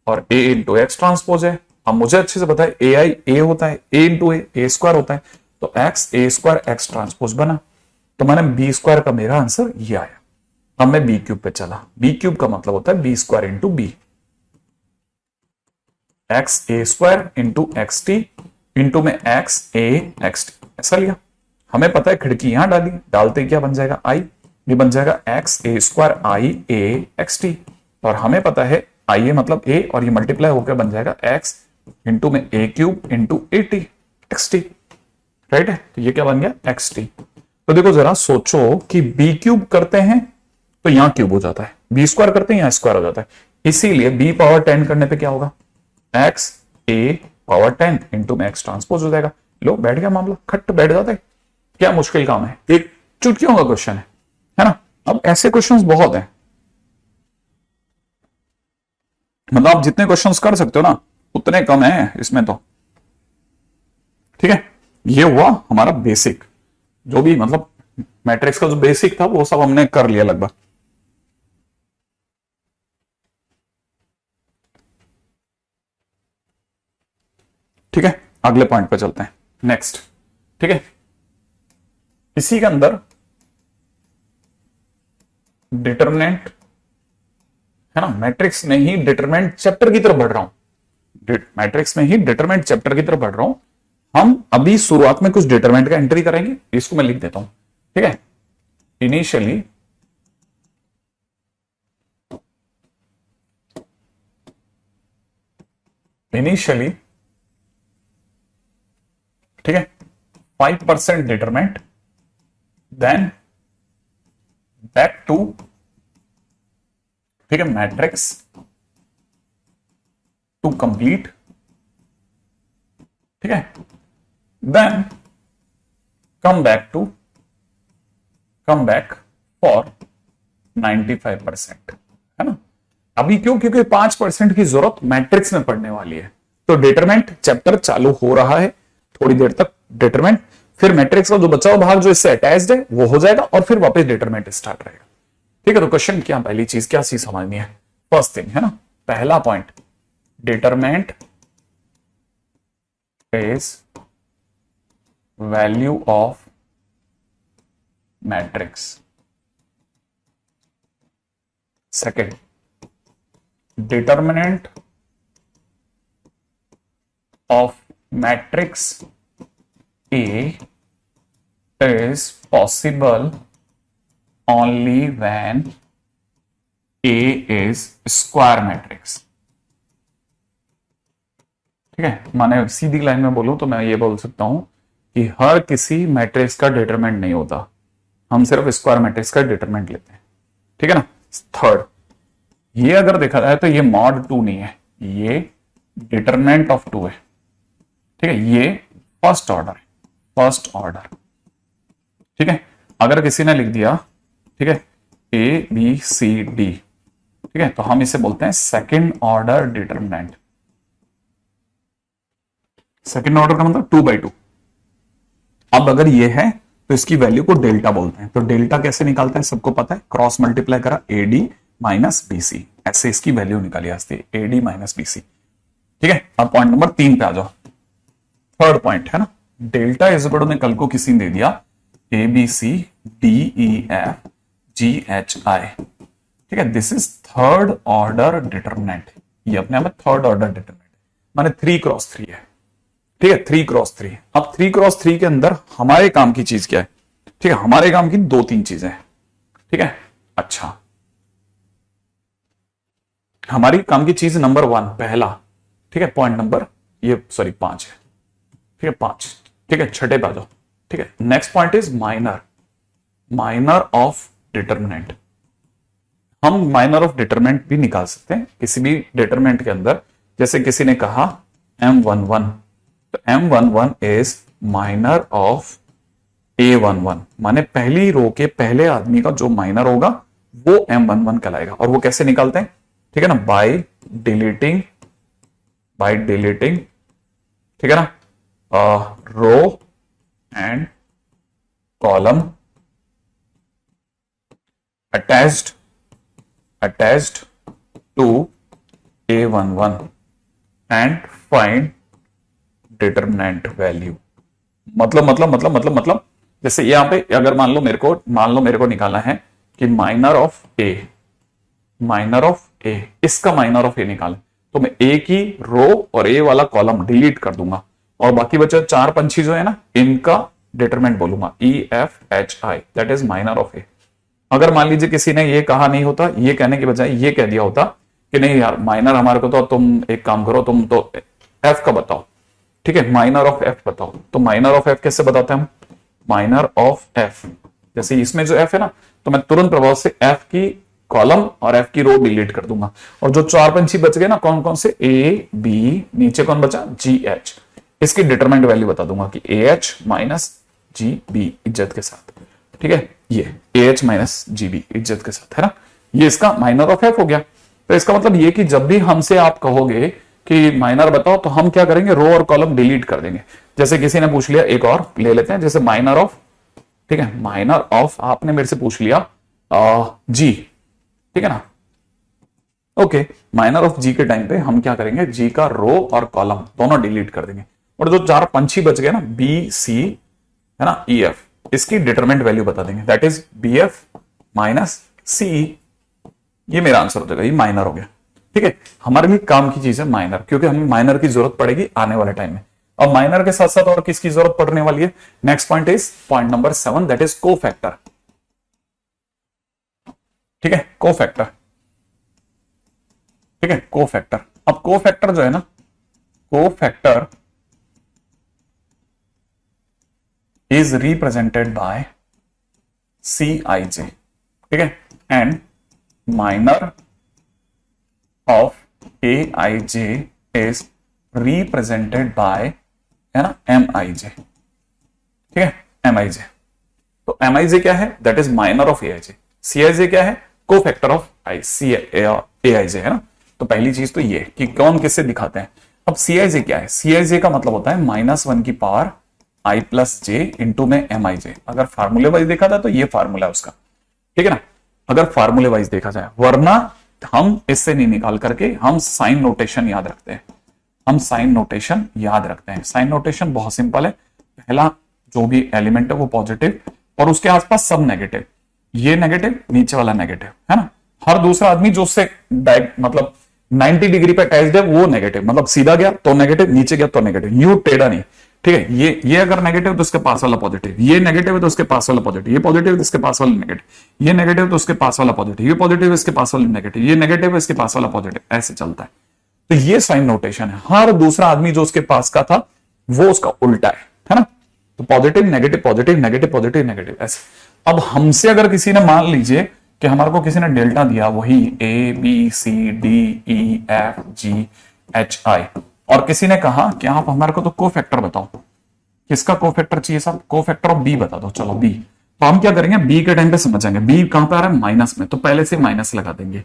और ए इंटू एक्स ट्रांसपोज है। अब मुझे अच्छे से पता है ए आई ए होता है, ए इंटू ए स्क्वायर होता है, तो x A square x transpose बना, तो मैंने बी स्क्वायर का मेरा आंसर ये आया। अब मैं बी क्यूब पे चला, बी क्यूब का मतलब होता है B square into B, X A square into X T into में एक्स ए एक्स टी, ऐसा लिया। हमें पता है खिड़की यहां डाली, डालते क्या बन जाएगा आई, ये बन जाएगा x A square I A X T, और हमें पता है आई ए मतलब ए, और ये मल्टीप्लाई होकर बन जाएगा एक्स इंटू में A cube into A T X T, right है, तो ये क्या बन गया एक्स टी। तो देखो जरा सोचो कि बी क्यूब करते हैं तो यहां क्यूब हो जाता है, बी स्क्वायर करते हैं यहां स्क्वायर हो जाता है, इसीलिए बी पावर 10 करने पे क्या होगा, एक्स ए पावर 10 इंटू में एक्स ट्रांसपोज हो जाएगा। लो बैठ गया मामला, खट बैठ जाता है, क्या मुश्किल काम है, एक चुटकियों का क्वेश्चन है ना। अब ऐसे क्वेश्चंस बहुत हैं, मतलब आप जितने क्वेश्चंस कर सकते हो ना उतने कम है इसमें तो, ठीक है। ये हुआ हमारा बेसिक, जो भी मतलब मैट्रिक्स का जो बेसिक था वो सब हमने कर लिया लगभग। ठीक है, अगले पॉइंट पे चलते हैं, नेक्स्ट, ठीक है। इसी के अंदर डिटरमिनेंट है ना, मैट्रिक्स में ही डिटरमिनेंट चैप्टर की तरफ बढ़ रहा हूं, मैट्रिक्स में ही डिटरमिनेंट चैप्टर की तरफ बढ़ रहा हूं। हम अभी शुरुआत में कुछ डिटरमिनेंट का एंट्री करेंगे, इसको मैं लिख देता हूं, ठीक है। इनिशियली ठीक है 5% डिटरमिनेंट, देन बैक टू, ठीक है, मैट्रिक्स टू कंप्लीट, ठीक है, देन कम बैक फॉर 95%, है ना। अभी क्यों, क्योंकि 5% की जरूरत मैट्रिक्स में पड़ने वाली है, तो डिटरमिनेंट चैप्टर चालू हो रहा है थोड़ी देर तक, डिटरमिनेंट, फिर मैट्रिक्स का जो बचा हुआ भाग जो इससे अटैच्ड है वो हो जाएगा, और फिर वापस डिटरमिनेंट स्टार्ट रहेगा, ठीक है। तो क्वेश्चन क्या, पहली चीज क्या चीज समझनी है, फर्स्ट थिंग है ना, पहला point, determinant is value of matrix. Second, determinant of matrix A is possible only when A is square matrix, ठीक है। माने सीधी लाइन में बोलूं तो मैं ये बोल सकता हूं कि हर किसी मैट्रिक्स का डिटरमिनेंट नहीं होता, हम सिर्फ स्क्वायर मैट्रिक्स का डिटरमिनेंट लेते हैं, ठीक है ना। थर्ड, ये अगर देखा जाए तो ये मॉड 2 नहीं है, ये डिटरमिनेंट ऑफ 2 है, ठीक है, ये फर्स्ट ऑर्डर, ठीक है। अगर किसी ने लिख दिया, ठीक है, ए बी सी डी, ठीक है, तो हम इसे बोलते हैं second order determinant. Second order का मतलब 2/2। अब अगर ये है तो इसकी वैल्यू को डेल्टा बोलते हैं। तो डेल्टा कैसे निकालते हैं, सबको पता है, क्रॉस मल्टीप्लाई करा एडी माइनस बीसी, ऐसे इसकी वैल्यू निकाली आती है, एडी माइनस बीसी। ठीक है, अब पॉइंट नंबर 3 पे आ जाओ, थर्ड पॉइंट है ना, डेल्टा इज इक्वल टू, कल को किसी ने दे दिया A B C D E F G H I. ठीक है, this is third order determinant, ये अपने आप में थर्ड ऑर्डर डिटरमिनेंट माने 3x3 है। ठीक है, 3x3। अब 3x3 के अंदर हमारे काम की चीज क्या है, ठीक है, हमारे काम की 2-3 चीजें हैं। ठीक है, अच्छा, हमारी काम की चीज नंबर 1 पहला, ठीक है, पॉइंट नंबर ये सॉरी 5 है। ठीक है, 5। ठीक है, छठे पे आ जाओ। ठीक है, next point is minor, minor of determinant. हम माइनर ऑफ डिटरमिनेंट भी निकाल सकते हैं किसी भी डिटरमिनेंट के अंदर। जैसे किसी ने कहा M11, तो M11 is minor of A11, माने पहली रो के पहले आदमी का जो माइनर होगा वो M11 कहलाएगा। और वो कैसे निकालते हैं, ठीक है ना, बाय डिलीटिंग, ठीक है ना, row and column attached to A11 and find determinant value। मतलब जैसे यहां पे अगर मान लो मेरे को निकालना है कि माइनर ऑफ ए, इसका माइनर ऑफ ए निकालें, तो मैं ए की रो और ए वाला कॉलम डिलीट कर दूंगा और बाकी बचे 4 पंछी जो है ना, इनका डिटरमिनेंट बोलूंगा EFHI, that is minor of A. अगर मान लीजिए किसी ने ये कहा नहीं होता, ये कहने के बजाय ये कह दिया होता कि नहीं यार माइनर हमारे को, तो तुम एक काम करो, तुम तो एफ का बताओ। ठीक है, माइनर ऑफ एफ बताओ। तो माइनर ऑफ एफ कैसे बताते हैं हम, माइनर ऑफ एफ, जैसे इसमें जो एफ है ना, तो मैं तुरंत प्रभाव से एफ की कॉलम और एफ की रो डिलीट कर दूंगा। और जो 4 पंछी बच गए ना, कौन कौन से, ए बी, नीचे कौन बचा, जी एच, इसकी डिटरमिनेंट वैल्यू बता दूंगा कि A H minus G B इज्जत के साथ। ठीक है, ये A H minus G B इज्जत के साथ है ना, ये इसका माइनर ऑफ एफ हो गया। तो इसका मतलब ये कि जब भी हमसे आप कहोगे कि माइनर बताओ, तो हम क्या करेंगे, रो और कॉलम डिलीट कर देंगे। जैसे किसी ने पूछ लिया, एक और ले लेते हैं, जैसे माइनर ऑफ, ठीक है, माइनर ऑफ आपने मेरे से पूछ लिया जी, ठीक है ना, ओके, माइनर ऑफ जी के टाइम पे हम क्या करेंगे, जी का रो और कॉलम दोनों डिलीट कर देंगे। और जो 4 पंछी बच गए ना, बी सी है ना, ई एफ, इसकी डिटरमिनेंट वैल्यू बता देंगे, that is B F minus C. ये मेरा आंसर हो जाएगा, ये माइनर हो गया। ठीक है, हमारे लिए काम की चीज है माइनर, क्योंकि हमें माइनर की जरूरत पड़ेगी आने वाले टाइम में। अब माइनर के साथ साथ और किसकी जरूरत पड़ने वाली है, next point is point number 7, that is cofactor. ठीक है, कोफैक्टर, ठीक है, कोफैक्टर। अब कोफैक्टर जो है ना, cofactor is represented by Cij, ठीक है, and minor of Aij is represented by, है ना, Mij। ठीक है, Mij। तो Mij क्या है, that is minor of Aij। Cij क्या है, कोफैक्टर ऑफ Aij, है ना। तो पहली चीज तो ये कि कौन किससे दिखाते हैं। अब Cij क्या है, Cij का मतलब होता है -1 की power i plus J into में Mij। अगर फार्मूले वाइज देखा जाए तो ये फार्मूला है उसका, ठीक है ना, अगर फार्मूले वाइज देखा जाए, वरना हम इससे नहीं निकाल करके हम साइन नोटेशन याद रखते हैं। साइन नोटेशन बहुत सिंपल है, पहला जो भी एलिमेंट है वो पॉजिटिव और उसके आसपास सब नेगेटिव, ये नेगेटिव, नीचे वाला नेगेटिव, है ना। हर दूसरा आदमी जो उससे मतलब 90 डिग्री पे अटैच्ड है वो नेगेटिव, मतलब सीधा गया तो नेगेटिव, नीचे गया तो नेगेटिव, यू टेढ़ा नहीं। ठीक है, ये अगर नेगेटिव तो उसके पास वाला पॉजिटिव, ये नेगेटिव है तो उसके पास वाला पॉजिटिव, ये पॉजिटिव तो इसके पास वाला नेगेटिव, ये नेगेटिव तो उसके पास वाला पॉजिटिव, ये पॉजिटिव इसके पास वाला नेगेटिव, ये नेगेटिव है इसके पास वाला पॉजिटिव, ऐसे चलता है। तो ये साइन नोटेशन है, हर दूसरा आदमी जो उसके पास का था वो उसका उल्टा है ना। तो positive negative positive negative positive negative ऐसे। अब हमसे अगर किसी ने मान लीजिए कि हमारे को किसी ने डेल्टा दिया, वही A B C D E F G H I, और किसी ने कहा कि आप हमारे को तो कोफैक्टर बताओ, किसका कोफैक्टर चाहिए साहब, कोफैक्टर ऑफ बी बता दो, चलो बी। तो हम क्या करेंगे, बी के टाइम पे समझ जाएंगे, बी कहां पे आ रहा है, माइनस में, तो पहले से माइनस लगा देंगे।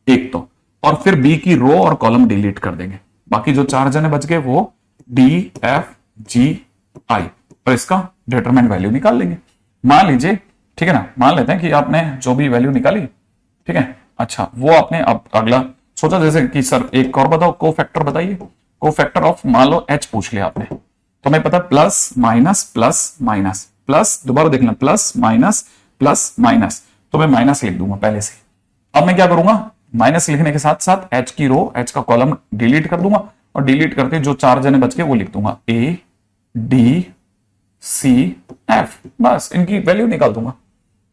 एक तो, और फिर बी की रो और कॉलम डिलीट कर देंगे। बाकी जो 4 जने बच गए वो डी एफ जी आई, और इसका डिटरमिनेंट वैल्यू निकाल लेंगे। मान लीजिए, ठीक है ना, मान लेते हैं कि आपने जो भी वैल्यू निकाली, ठीक है, अच्छा वो आपने अब अगला सोचा जैसे कि सर एक और बताओ, को फैक्टर बताइए, को फैक्टर ऑफ मान लो एच पूछ लिया आपने, तो हमें पता plus minus plus minus plus, दोबारा देख लें, प्लस माइनस, तो मैं माइनस लिख दूंगा पहले से। अब मैं क्या करूंगा, माइनस लिखने के साथ साथ एच की रो, एच का कॉलम डिलीट कर दूंगा, और डिलीट करके जो 4 जने बच गए वो लिख दूंगा ए डी सी एफ, बस इनकी वैल्यू निकाल दूंगा।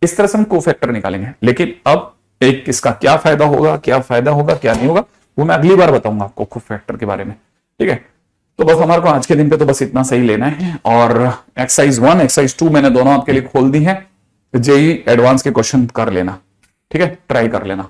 इस तरह से हम कोफैक्टर निकालेंगे। लेकिन अब एक इसका क्या फायदा होगा, क्या नहीं होगा, वो मैं अगली बार बताऊंगा आपको कोफैक्टर के बारे में, ठीक है। तो बस हमारे को आज के दिन पे तो बस इतना सही लेना है। और एक्सरसाइज 1 एक्सरसाइज 2 मैंने दोनों आपके लिए खोल दी है, जेई एडवांस के क्वेश्चन कर लेना, ठीक है, ट्राई कर लेना।